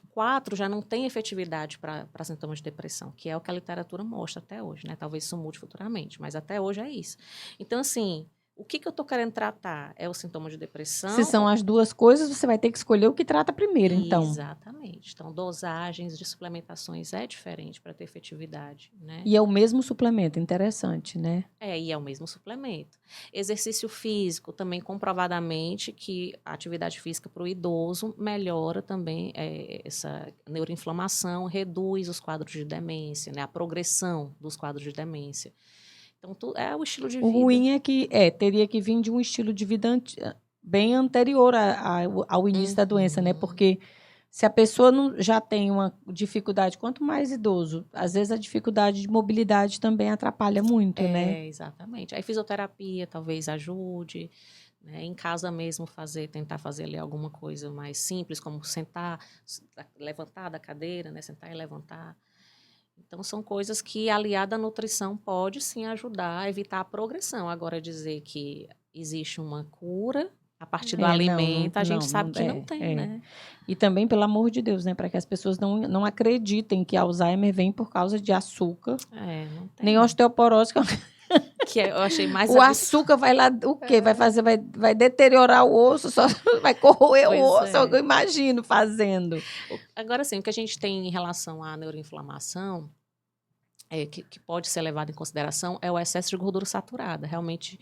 4 já não tem efetividade para sintomas de depressão, que é o que a literatura mostra até hoje, né? Talvez isso mude futuramente, mas até hoje é isso. Então, assim, o que eu estou querendo tratar? É o sintoma de depressão? Se são as duas coisas, você vai ter que escolher o que trata primeiro, então. Exatamente. Então, dosagens de suplementações é diferente para ter efetividade, né? E é o mesmo suplemento, interessante, né? E é o mesmo suplemento. Exercício físico, também comprovadamente que a atividade física para o idoso melhora também essa neuroinflamação, reduz os quadros de demência, né? A progressão dos quadros de demência. Então, é o estilo de vida. O ruim é que teria que vir de um estilo de vida bem anterior ao início da doença, né? Porque se a pessoa não, já tem uma dificuldade, quanto mais idoso, às vezes a dificuldade de mobilidade também atrapalha muito, né? Exatamente. Aí fisioterapia talvez ajude, né? Em casa mesmo tentar fazer ali alguma coisa mais simples, como sentar, levantar da cadeira, né? Sentar e levantar. Então, são coisas que, aliada à nutrição, pode sim ajudar a evitar a progressão. Agora, dizer que existe uma cura a partir do alimento, a gente sabe que não tem, né? E também, pelo amor de Deus, né? Para que as pessoas não acreditem que Alzheimer vem por causa de açúcar. Não tem. Nem osteoporose. Que eu achei mais o açúcar vai lá, o quê? Vai deteriorar o osso, só vai corroer o osso, eu imagino fazendo. Agora, sim, o que a gente tem em relação à neuroinflamação, que pode ser levado em consideração, é o excesso de gordura saturada. Realmente,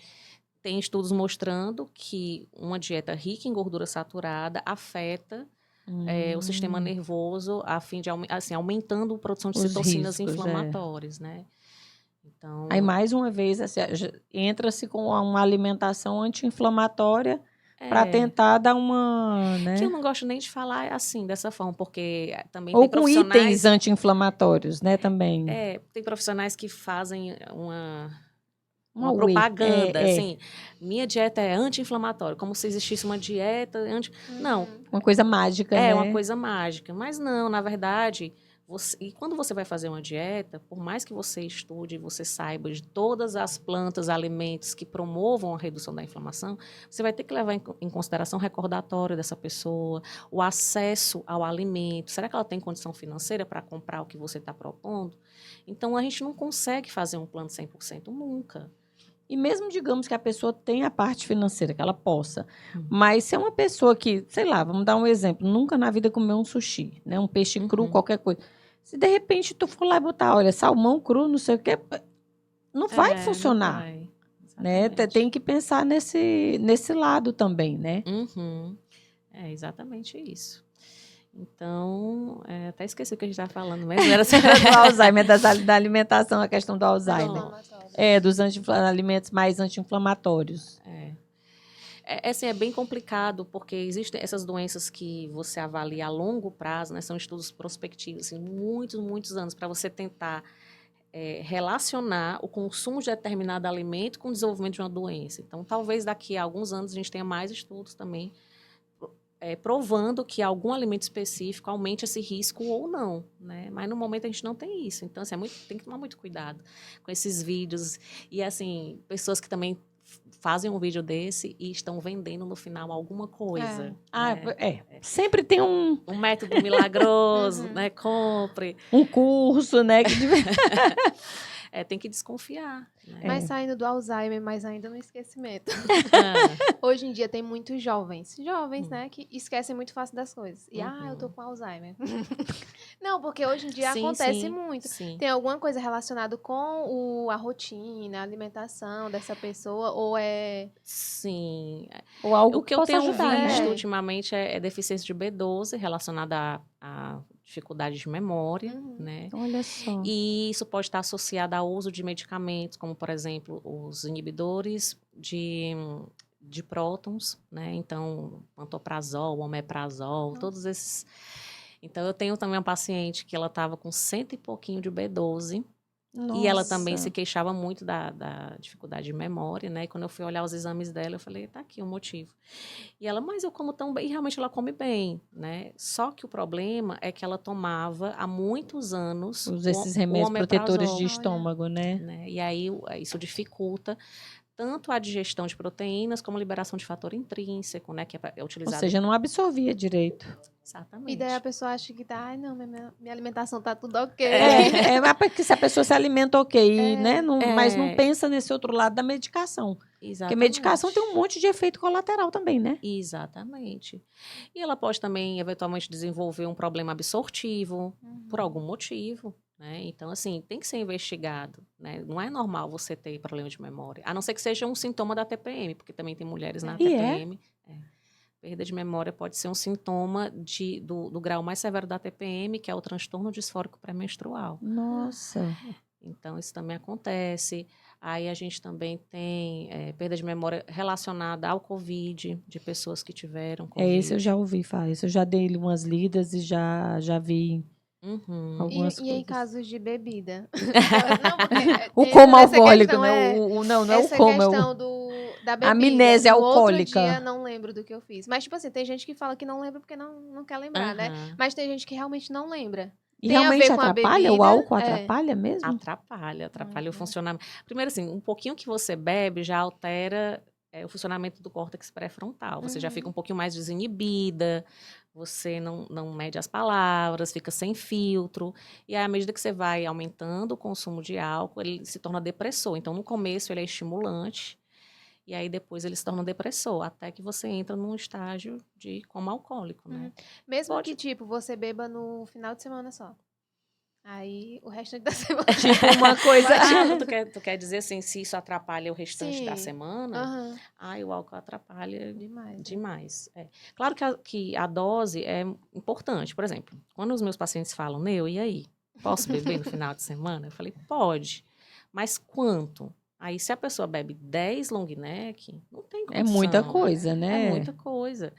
tem estudos mostrando que uma dieta rica em gordura saturada afeta o sistema nervoso, a fim de aumentando a produção de citocinas inflamatórias, né? Então, aí, mais uma vez, assim, entra-se com uma alimentação anti-inflamatória para tentar dar uma... né? Que eu não gosto nem de falar assim, dessa forma, porque também ou tem profissionais... com itens anti-inflamatórios, né, também. Tem profissionais que fazem uma propaganda, assim, minha dieta é anti-inflamatória, como se existisse uma dieta Não. Uma coisa mágica, né? Uma coisa mágica. Mas não, na verdade... E quando você vai fazer uma dieta, por mais que você estude, você saiba de todas as plantas, alimentos que promovam a redução da inflamação, você vai ter que levar em consideração o recordatório dessa pessoa, o acesso ao alimento. Será que ela tem condição financeira para comprar o que você está propondo? Então, a gente não consegue fazer um plano 100% nunca. E mesmo, digamos, que a pessoa tenha a parte financeira, que ela possa, mas se é uma pessoa que, sei lá, vamos dar um exemplo, nunca na vida comeu um sushi, né? Um peixe cru, qualquer coisa. Se de repente tu for lá e botar, olha, salmão cru, não sei o quê, não vai funcionar. Não vai. Né? Tem que pensar nesse lado também, né? É exatamente isso. Então, até esqueci o que a gente estava falando mesmo. Era do Alzheimer, da alimentação, a questão do Alzheimer. Dos alimentos mais anti-inflamatórios. Assim, é bem complicado, porque existem essas doenças que você avalia a longo prazo, né? São estudos prospectivos, assim, muitos anos, para você tentar relacionar o consumo de determinado alimento com o desenvolvimento de uma doença. Então, talvez daqui a alguns anos a gente tenha mais estudos também provando que algum alimento específico aumente esse risco ou não, né? Mas no momento a gente não tem isso. Então, assim, tem que tomar muito cuidado com esses vídeos. E, assim, pessoas que também fazem um vídeo desse e estão vendendo no final alguma coisa. Sempre tem um método milagroso, né? Compre. Um curso, né? Tem que desconfiar. Né? Mas saindo do Alzheimer, mas ainda no esquecimento. Hoje em dia tem muitos jovens, né, que esquecem muito fácil das coisas. E, eu tô com Alzheimer. Não, porque hoje em dia acontece muito. Sim. Tem alguma coisa relacionada com a rotina, a alimentação dessa pessoa, ou é... Sim. Ou algo o que eu tenho ajudar, visto né? ultimamente é deficiência de B12 relacionada a dificuldade de memória, né? Olha só. E isso pode estar associado ao uso de medicamentos, como, por exemplo, os inibidores de prótons, né? Então, pantoprazol, omeprazol, todos esses... Então, eu tenho também uma paciente que ela estava com 100 e pouquinho de B12 E ela também se queixava muito da dificuldade de memória, né? E quando eu fui olhar os exames dela, eu falei, tá aqui o motivo. E ela, mas eu como tão bem, e realmente ela come bem, né? Só que o problema é que ela tomava há muitos anos esses remédios protetores de estômago, né? E aí isso dificulta tanto a digestão de proteínas como a liberação de fator intrínseco, né? Que é utilizado. Ou seja, não absorvia direito. Exatamente. E daí a pessoa acha que tá, ai não, minha alimentação tá tudo ok. Porque se a pessoa se alimenta ok, né? Mas não pensa nesse outro lado da medicação. Exatamente. Porque medicação tem um monte de efeito colateral também, né? Exatamente. E ela pode também, eventualmente, desenvolver um problema absortivo, por algum motivo, né? Então, assim, tem que ser investigado, né? Não é normal você ter problema de memória, a não ser que seja um sintoma da TPM, porque também tem mulheres na TPM. Perda de memória pode ser um sintoma do grau mais severo da TPM, que é o transtorno disfórico pré-menstrual. Nossa! Então, isso também acontece. Aí a gente também tem perda de memória relacionada ao COVID, de pessoas que tiveram COVID. Esse eu já ouvi falar, isso eu já dei umas lidas e já vi algumas coisas. E em casos de bebida? O coma alcoólico, né? Não é o coma. Essa questão da bebida. Amnésia alcoólica. Outro dia, não lembro do que eu fiz. Mas, tipo assim, tem gente que fala que não lembra porque não quer lembrar, né? Mas tem gente que realmente não lembra. E realmente atrapalha? O álcool atrapalha mesmo? Atrapalha o funcionamento. Primeiro, assim, um pouquinho que você bebe já altera o funcionamento do córtex pré-frontal. Você já fica um pouquinho mais desinibida, você não mede as palavras, fica sem filtro. E aí, à medida que você vai aumentando o consumo de álcool, ele se torna depressor. Então, no começo, ele é estimulante. E aí, depois, ele se torna depressor, até que você entra num estágio de coma alcoólico, né? Mesmo que, tipo, você beba no final de semana só. Aí, o restante da semana... Tipo, uma coisa... tu quer dizer, assim, se isso atrapalha o restante da semana? O álcool atrapalha demais. Claro que a dose é importante. Por exemplo, quando os meus pacientes falam, Neu, e aí? Posso beber no final de semana? Eu falei, pode. Mas quanto? Aí, se a pessoa bebe 10 long neck, não tem condição. É muita coisa, né? É muita coisa.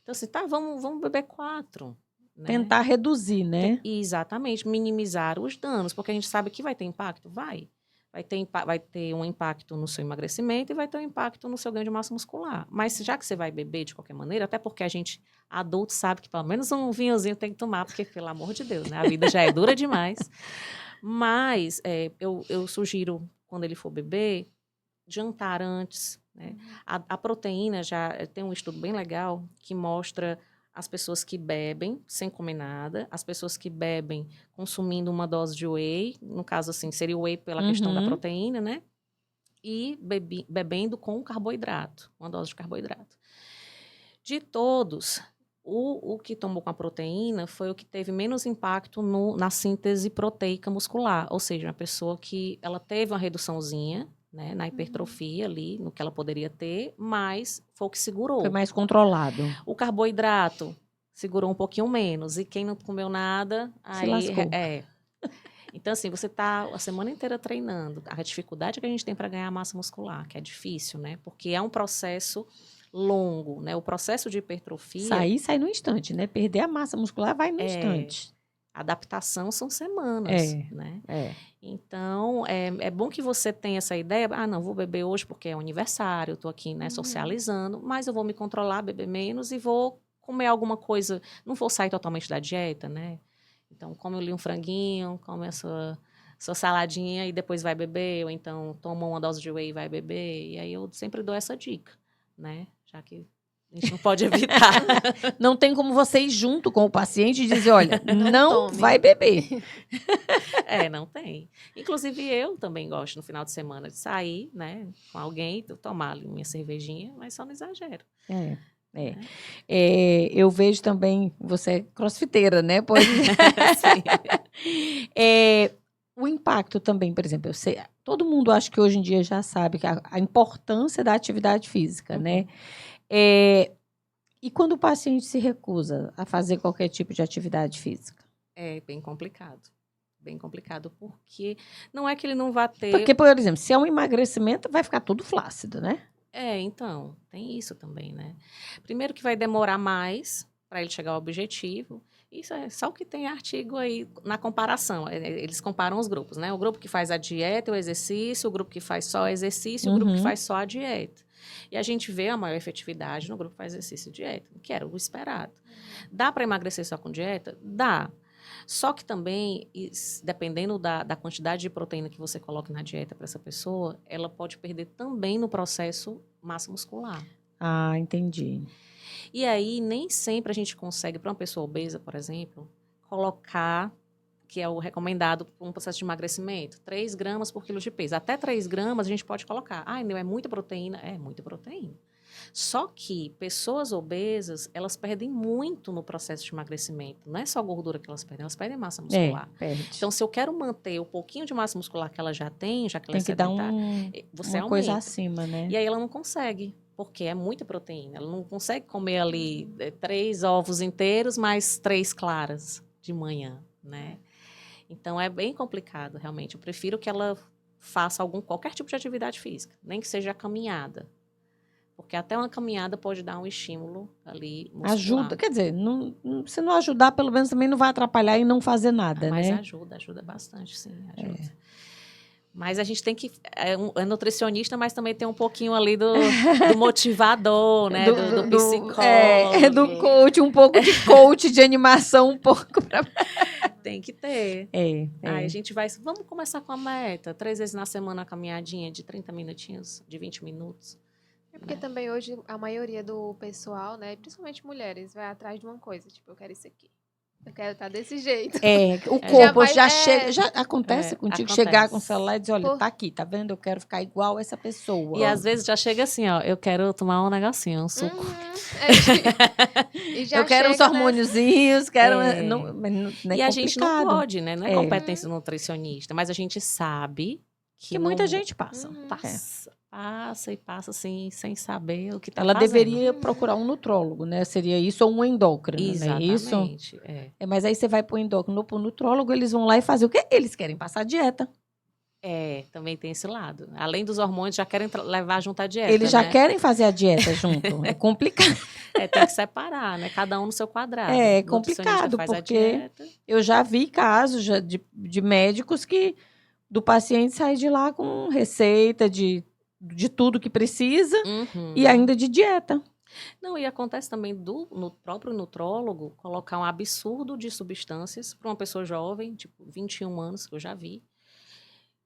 Então, assim, vamos beber 4. Né? Tentar reduzir, né? Exatamente, minimizar os danos, porque a gente sabe que vai ter impacto? Vai ter um impacto no seu emagrecimento e vai ter um impacto no seu ganho de massa muscular. Mas já que você vai beber de qualquer maneira, até porque a gente, adulto, sabe que pelo menos um vinhozinho tem que tomar, porque, pelo amor de Deus, né? A vida já é dura demais. Mas eu sugiro, quando ele for beber, jantar antes. Né? A proteína já tem um estudo bem legal que mostra as pessoas que bebem sem comer nada, as pessoas que bebem consumindo uma dose de whey, no caso, assim, seria o whey pela questão da proteína, né? E bebendo com carboidrato, uma dose de carboidrato. De todos, o que tomou com a proteína foi o que teve menos impacto na síntese proteica muscular, ou seja, uma pessoa que ela teve uma reduçãozinha, né, na hipertrofia ali, no que ela poderia ter, mas foi o que segurou. Foi mais controlado. O carboidrato segurou um pouquinho menos, e quem não comeu nada, se lascou. Então, assim, você está a semana inteira treinando. A dificuldade que a gente tem para ganhar massa muscular, que é difícil, né? Porque é um processo longo, né? O processo de hipertrofia... Sai no instante, né? Perder a massa muscular vai no instante. Adaptação são semanas, né? Então, é bom que você tenha essa ideia, não, vou beber hoje porque é aniversário, eu estou aqui, né, socializando, mas eu vou me controlar, beber menos e vou comer alguma coisa, não vou sair totalmente da dieta, né? Então, come ali um franguinho, come a sua saladinha e depois vai beber, ou então toma uma dose de whey e vai beber, e aí eu sempre dou essa dica, né? Já que a gente não pode evitar. Não tem como você ir junto com o paciente e dizer, olha, não vai beber. Não tem. Inclusive, eu também gosto, no final de semana, de sair, né, com alguém, tomar ali minha cervejinha, mas só no exagero. Eu vejo também, você é crossfiteira, né? Pode... O impacto também, por exemplo, todo mundo acho que hoje em dia já sabe que a importância da atividade física, né? E quando o paciente se recusa a fazer qualquer tipo de atividade física? É bem complicado. Bem complicado, porque não é que ele não vá ter... Porque, por exemplo, se é um emagrecimento, vai ficar tudo flácido, né? Então, tem isso também, né? Primeiro que vai demorar mais para ele chegar ao objetivo. Isso é só o que tem artigo aí na comparação. Eles comparam os grupos, né? O grupo que faz a dieta e o exercício, o grupo que faz só o exercício e o grupo que faz só a dieta. E a gente vê a maior efetividade no grupo que faz exercício e dieta, que era o esperado. Dá para emagrecer só com dieta? Dá. Só que também, dependendo da quantidade de proteína que você coloca na dieta para essa pessoa, ela pode perder também no processo massa muscular. Ah, entendi. E aí, nem sempre a gente consegue, para uma pessoa obesa, por exemplo, colocar, que é o recomendado para um processo de emagrecimento, 3 gramas por quilo de peso. Até 3 gramas a gente pode colocar. Ah, não, é muita proteína? É muita proteína. Só que pessoas obesas, elas perdem muito no processo de emagrecimento. Não é só gordura que elas perdem massa muscular. Perde. Então, se eu quero manter o pouquinho de massa muscular que ela já tem, já que ela tem que dar você uma coisa acima, né? E aí ela não consegue, porque é muita proteína. Ela não consegue comer ali 3 ovos inteiros mais 3 claras de manhã, né? Então, é bem complicado, realmente. Eu prefiro que ela faça qualquer tipo de atividade física, nem que seja a caminhada. Porque até uma caminhada pode dar um estímulo ali muscular. Ajuda, quer dizer, se não ajudar, pelo menos também não vai atrapalhar em não fazer nada, mas né? Mas ajuda bastante, sim, ajuda. Mas a gente tem que... É nutricionista, mas também tem um pouquinho ali do motivador, né? Do psicólogo. Do coach, um pouco de coach de animação, um pouco para... Tem que ter. Aí a gente vamos começar com a meta. 3 vezes na semana a caminhadinha de 30 minutinhos, de 20 minutos. É porque também hoje a maioria do pessoal, né, principalmente mulheres, vai atrás de uma coisa, tipo, eu quero isso aqui. Eu quero estar desse jeito. O corpo já chega, já acontece contigo acontece. Chegar com o celular e dizer, olha, tá aqui, tá vendo? Eu quero ficar igual essa pessoa. E às vezes já chega assim, ó, eu quero tomar um negocinho, um suco. E já eu quero uns hormôniozinhos, quero... Não é a gente não pode, né? Não é competência nutricionista, mas a gente sabe que muita gente passa. Passa assim, sem saber o que tá Ela fazendo. deveria procurar um nutrólogo, né? Seria isso, ou um endócrino, Exatamente, né? Isso? Mas aí você vai pro endócrino, pro nutrólogo, eles vão lá e fazer o quê? Eles querem passar dieta. Também tem esse lado. Além dos hormônios, já querem levar junto a dieta, Eles já querem fazer a dieta junto. É complicado. Tem que separar, né? Cada um no seu quadrado. É complicado, porque eu já vi casos de médicos que do paciente sair de lá com receita de tudo que precisa e ainda de dieta. Não, e acontece também no próprio nutrólogo colocar um absurdo de substâncias para uma pessoa jovem, tipo 21 anos, que eu já vi.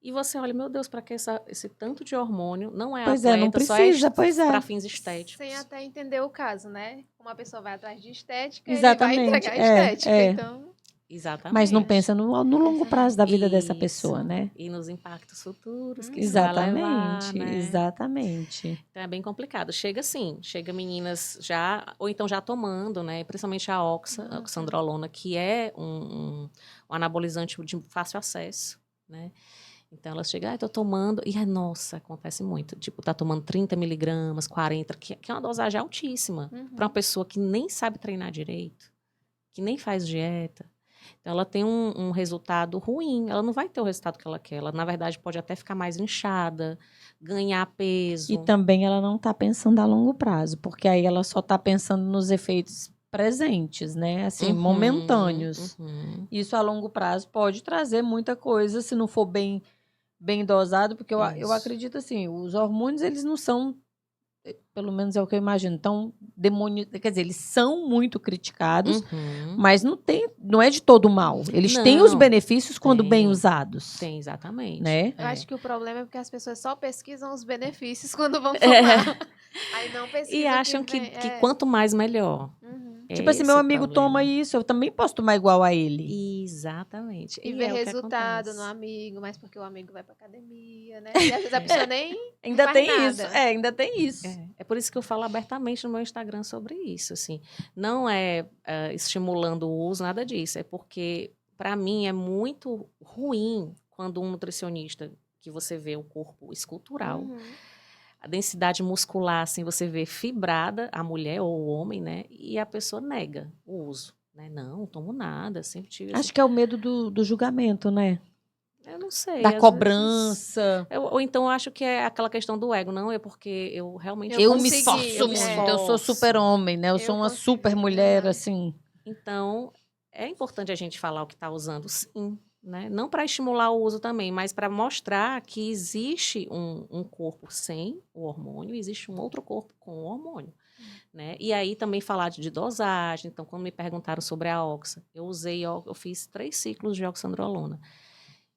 E você olha, meu Deus, para que esse tanto de hormônio? Não é atleta, não precisa, para fins estéticos. Sem até entender o caso, né? Uma pessoa vai atrás de estética, exatamente, ele vai entregar estética, então... Exatamente. Mas não pensa no longo prazo da vida dessa pessoa, né? E nos impactos futuros que exatamente, isso vai levar, né? Exatamente. Então é bem complicado. Chega meninas já, ou então já tomando, né? Principalmente a oxandrolona, que é um anabolizante de fácil acesso, né? Então elas chegam, tô tomando, e nossa, acontece muito. Tipo, tá tomando 30 miligramas, 40, que é uma dosagem altíssima para uma pessoa que nem sabe treinar direito, que nem faz dieta. Então, ela tem um resultado ruim. Ela não vai ter o resultado que ela quer. Ela, na verdade, pode até ficar mais inchada, ganhar peso. E também ela não está pensando a longo prazo, porque aí ela só está pensando nos efeitos presentes, né? Assim, momentâneos. Isso a longo prazo pode trazer muita coisa, se não for bem dosado, porque eu acredito assim, os hormônios, eles não são, pelo menos é o que eu imagino, tão quer dizer, eles são muito criticados, mas não é de todo mal. Eles têm os benefícios quando bem usados. Tem, exatamente. Né? Eu acho que o problema é porque as pessoas só pesquisam os benefícios quando vão tomar. Aí não pesquisam. E acham que quanto mais, melhor. Tipo assim, meu amigo toma isso, eu também posso tomar igual a ele. Exatamente. E ver resultado no amigo, mas porque o amigo vai pra academia, né? E às vezes a pessoa nem ainda faz tem nada. isso. Ainda tem isso. É por isso que eu falo abertamente no meu Instagram sobre isso, assim. Não é estimulando o uso, nada disso. É porque, para mim, é muito ruim quando um nutricionista, que você vê o corpo escultural, a densidade muscular, assim, você vê fibrada, a mulher ou o homem, né? E a pessoa nega o uso, né? Não tomo nada, sempre tive... Acho que é o medo do julgamento, né? Eu não sei. Da cobrança. Ou então eu acho que é aquela questão do ego. Não, é porque eu realmente... Eu me esforço muito, eu sou super homem, né? Eu sou uma super mulher, assim. Então, é importante a gente falar o que está usando, sim. Né? Não para estimular o uso também, mas para mostrar que existe um corpo sem o hormônio e existe um outro corpo com o hormônio. Né? E aí também falar de dosagem. Então, quando me perguntaram sobre a oxa, eu fiz 3 ciclos de oxandrolona.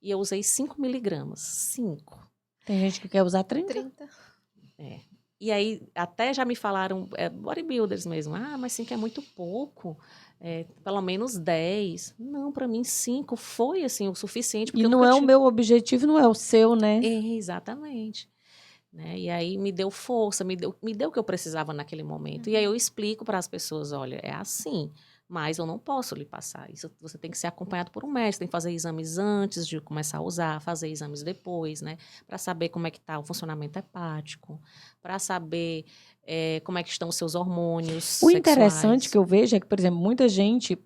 E eu usei 5 miligramas. 5. Tem gente que quer usar 30? 30. É. E aí, até já me falaram, bodybuilders mesmo, mas 5 é muito pouco. Pelo menos 10. Não, para mim 5 foi assim o suficiente. E não é o meu objetivo, não é o seu, né? Exatamente. Né? E aí me deu força, me deu o que eu precisava naquele momento. E aí eu explico para as pessoas, olha, é assim, mas eu não posso lhe passar. Isso você tem que ser acompanhado por um médico, tem que fazer exames antes de começar a usar, fazer exames depois, né? Para saber como é que está o funcionamento hepático, para saber como é que estão os seus hormônios sexuais. O interessante que eu vejo é que, por exemplo, muita gente,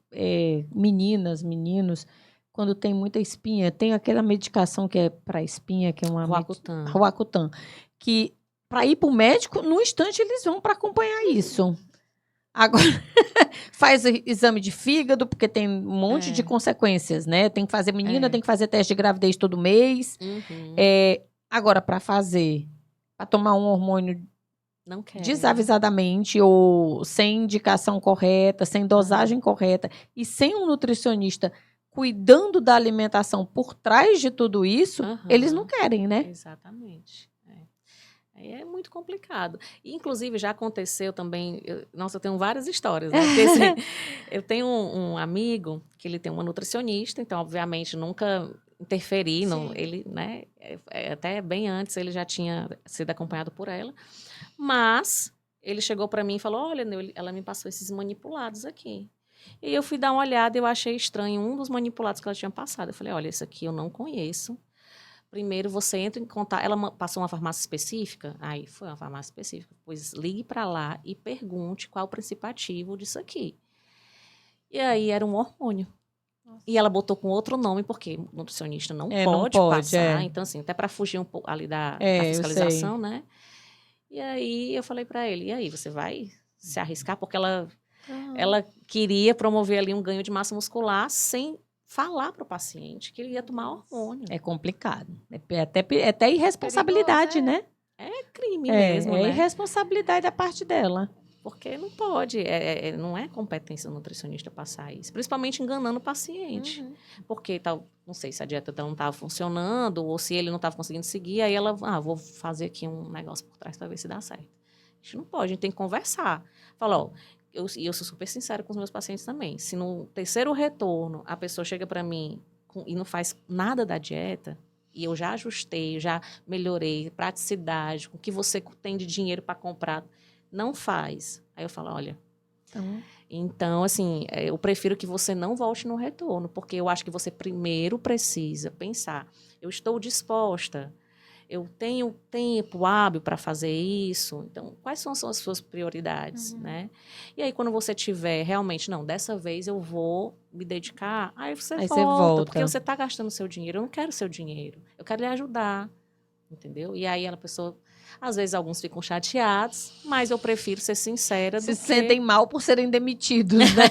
meninas, meninos, quando tem muita espinha, tem aquela medicação que é para espinha, que é uma Roacutan, que para ir para o médico, no instante eles vão para acompanhar isso. Agora, faz exame de fígado, porque tem um monte de consequências, né? Tem que fazer tem que fazer teste de gravidez todo mês. Uhum. Agora, para tomar um hormônio não quer, desavisadamente, ou sem indicação correta, sem dosagem correta, e sem um nutricionista cuidando da alimentação por trás de tudo isso, eles não querem, né? Exatamente. É muito complicado. E, inclusive, já aconteceu também... eu tenho várias histórias, né? Porque, assim, eu tenho um amigo que ele tem uma nutricionista, então, obviamente, nunca interferi. Ele, né? Até bem antes, ele já tinha sido acompanhado por ela. Mas ele chegou para mim e falou, olha, ela me passou esses manipulados aqui. E eu fui dar uma olhada e eu achei estranho um dos manipulados que ela tinha passado. Eu falei, olha, esse aqui eu não conheço. Primeiro, você entra em contato... Ela passou uma farmácia específica? Aí, foi uma farmácia específica. Pois ligue para lá e pergunte qual o princípio ativo disso aqui. E aí, era um hormônio. Nossa. E ela botou com outro nome, porque o nutricionista não pode passar. Então, assim, até para fugir um pouco ali da fiscalização, né? E aí, eu falei para ele, e aí, você vai se arriscar? Porque ela queria promover ali um ganho de massa muscular sem... falar para o paciente que ele ia tomar hormônio. É complicado. É até irresponsabilidade, né? É crime mesmo, né? É irresponsabilidade da parte dela. Porque não pode, não é competência do nutricionista passar isso. Principalmente enganando o paciente. Porque, não sei se a dieta dela não estava funcionando ou se ele não estava conseguindo seguir, aí ela, vou fazer aqui um negócio por trás para ver se dá certo. A gente não pode, a gente tem que conversar. Falar, eu sou super sincera com os meus pacientes também. Se no terceiro retorno a pessoa chega para mim e não faz nada da dieta, e eu já ajustei, já melhorei, praticidade, o que você tem de dinheiro para comprar, não faz. Aí eu falo, olha, então, assim, eu prefiro que você não volte no retorno, porque eu acho que você primeiro precisa pensar, eu estou disposta, eu tenho tempo hábil para fazer isso. Então, quais são as suas prioridades, né? E aí, quando você tiver realmente, não, dessa vez eu vou me dedicar, aí você volta, porque você está gastando seu dinheiro. Eu não quero seu dinheiro, eu quero lhe ajudar, entendeu? E aí, a pessoa, às vezes, alguns ficam chateados, mas eu prefiro ser sincera do que... Se sentem mal por serem demitidos, né?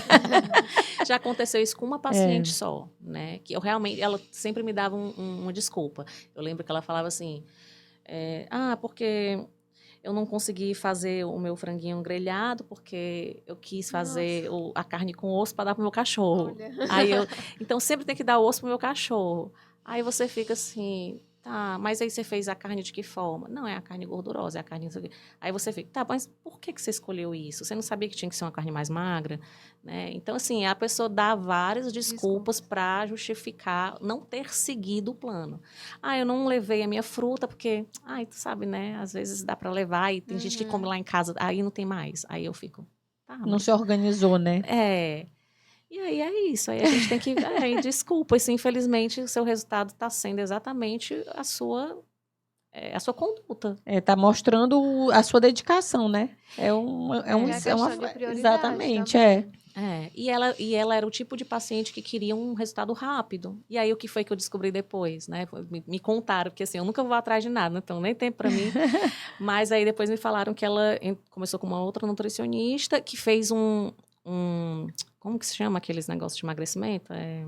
Já aconteceu isso com uma paciente só, né? Que eu realmente, ela sempre me dava uma desculpa. Eu lembro que ela falava assim, porque eu não consegui fazer o meu franguinho grelhado porque eu quis fazer a carne com osso para dar pro meu cachorro. Então sempre tem que dar osso pro meu cachorro. Aí você fica assim, tá, mas aí você fez a carne de que forma? Não, é a carne gordurosa, é a carne... Aí você fica, tá, mas por que você escolheu isso? Você não sabia que tinha que ser uma carne mais magra? Né? Então, assim, a pessoa dá várias desculpas para justificar não ter seguido o plano. Eu não levei a minha fruta porque, tu sabe, né? Às vezes dá para levar e tem gente que come lá em casa, aí não tem mais. Aí eu fico... Não se organizou, né? E aí é isso, aí a gente tem que... desculpa, assim, infelizmente o seu resultado está sendo exatamente a sua conduta. Tá mostrando a sua dedicação, né? Exatamente, E ela era o tipo de paciente que queria um resultado rápido. E aí, o que foi que eu descobri depois, né? Me contaram, porque assim, eu nunca vou atrás de nada, então nem tempo para mim. Mas aí, depois me falaram que ela começou com uma outra nutricionista que fez como que se chama aqueles negócios de emagrecimento? É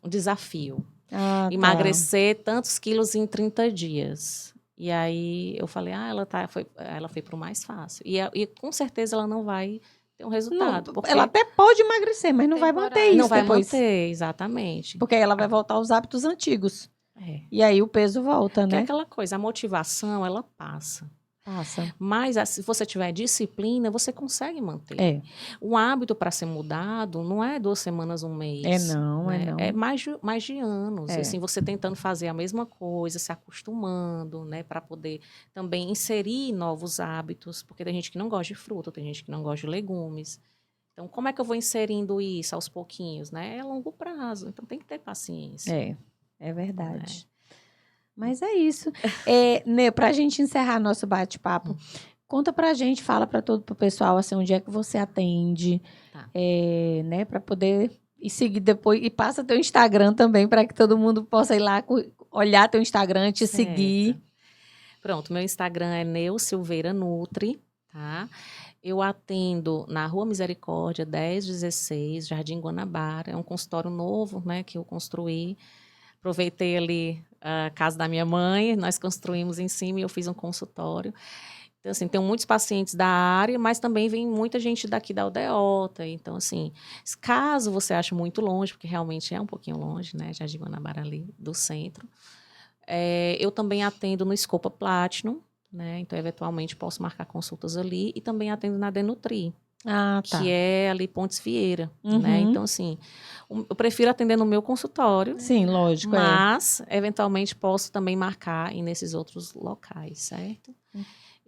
um desafio. Tá. Emagrecer tantos quilos em 30 dias. E aí eu falei, ela foi para o mais fácil. E com certeza ela não vai ter um resultado. Não, ela até pode emagrecer, mas não vai manter isso Não vai depois. manter, exatamente. Porque aí ela vai voltar aos hábitos antigos. É. E aí o peso volta, Porque né? é aquela coisa, a motivação, ela passa. Passa. Mas se você tiver disciplina, você consegue manter. É. O hábito para ser mudado não é 2 semanas, um mês. É não. É mais de anos. É. Assim, você tentando fazer a mesma coisa, se acostumando, né? Para poder também inserir novos hábitos. Porque tem gente que não gosta de fruta, tem gente que não gosta de legumes. Então, como é que eu vou inserindo isso aos pouquinhos, né? É a longo prazo. Então, tem que ter paciência. É verdade. Mas é isso. Nê, pra gente encerrar nosso bate-papo, conta pra gente, fala pra todo o pessoal, assim, onde é que você atende, Tá. né, pra poder ir seguir depois, e passa teu Instagram também, pra que todo mundo possa ir lá, olhar teu Instagram, te seguir. Pronto, meu Instagram é Neu Silveira Nutri, tá? Eu atendo na Rua Misericórdia, 1016, Jardim Guanabara. É um consultório novo, né, que eu construí. Aproveitei ali a casa da minha mãe, nós construímos em cima e eu fiz um consultório. Então, assim, tenho muitos pacientes da área, mas também vem muita gente daqui da Aldeota. Então, assim, caso você ache muito longe, porque realmente é um pouquinho longe, né, Jardim Guanabara ali, do centro, eu também atendo no Scopa Platinum, né, então, eventualmente, posso marcar consultas ali e também atendo na Denutri. Ah, tá. Que é ali Pontes Vieira, né? Então, assim, eu prefiro atender no meu consultório. Sim, lógico, mas, eventualmente, posso também marcar nesses outros locais, certo?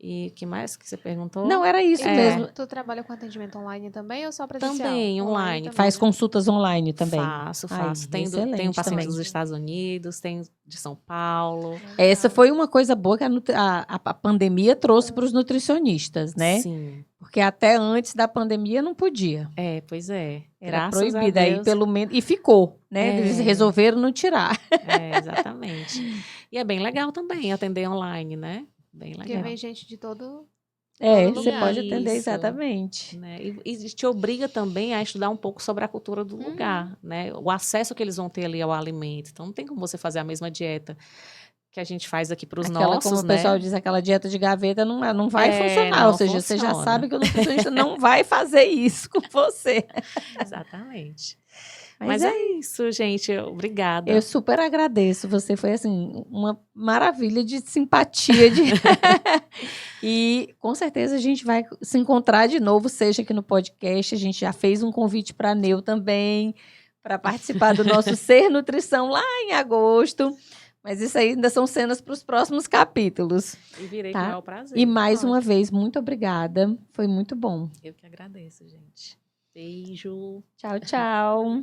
E o que mais que você perguntou? Não, era isso mesmo. Tu trabalha com atendimento online também ou só presencial? Também, online. Também. Faz consultas online também? Faço. Tenho excelente pacientes também. dos Estados Unidos, tenho de São Paulo. Essa foi uma coisa boa que a pandemia trouxe para os nutricionistas, né? Sim. Porque até antes da pandemia não podia. Pois é. Era Graças proibido a aí, Deus. pelo menos. E ficou, né? Eles resolveram não tirar. Exatamente. E é bem legal também atender online, né? Bem legal. Porque vem gente de todo Você lugar. pode atender, Isso. exatamente. Né? E te obriga também a estudar um pouco sobre a cultura do lugar, né? O acesso que eles vão ter ali ao alimento. Então, não tem como você fazer a mesma dieta que a gente faz aqui para os nossos, como o né? pessoal diz, aquela dieta de gaveta não vai funcionar. não Ou seja, você já sabe que o nutricionista não vai fazer isso com você. Exatamente. Mas é isso, gente. Obrigada. Eu super agradeço. Você foi, assim, uma maravilha de simpatia. E, com certeza, a gente vai se encontrar de novo, seja aqui no podcast. A gente já fez um convite para a Neu também, para participar do nosso Ser Nutrição lá em agosto. Mas isso aí ainda são cenas para os próximos capítulos. E virei com o maior prazer. E mais uma vez, muito obrigada. Foi muito bom. Eu que agradeço, gente. Beijo. Tchau, tchau.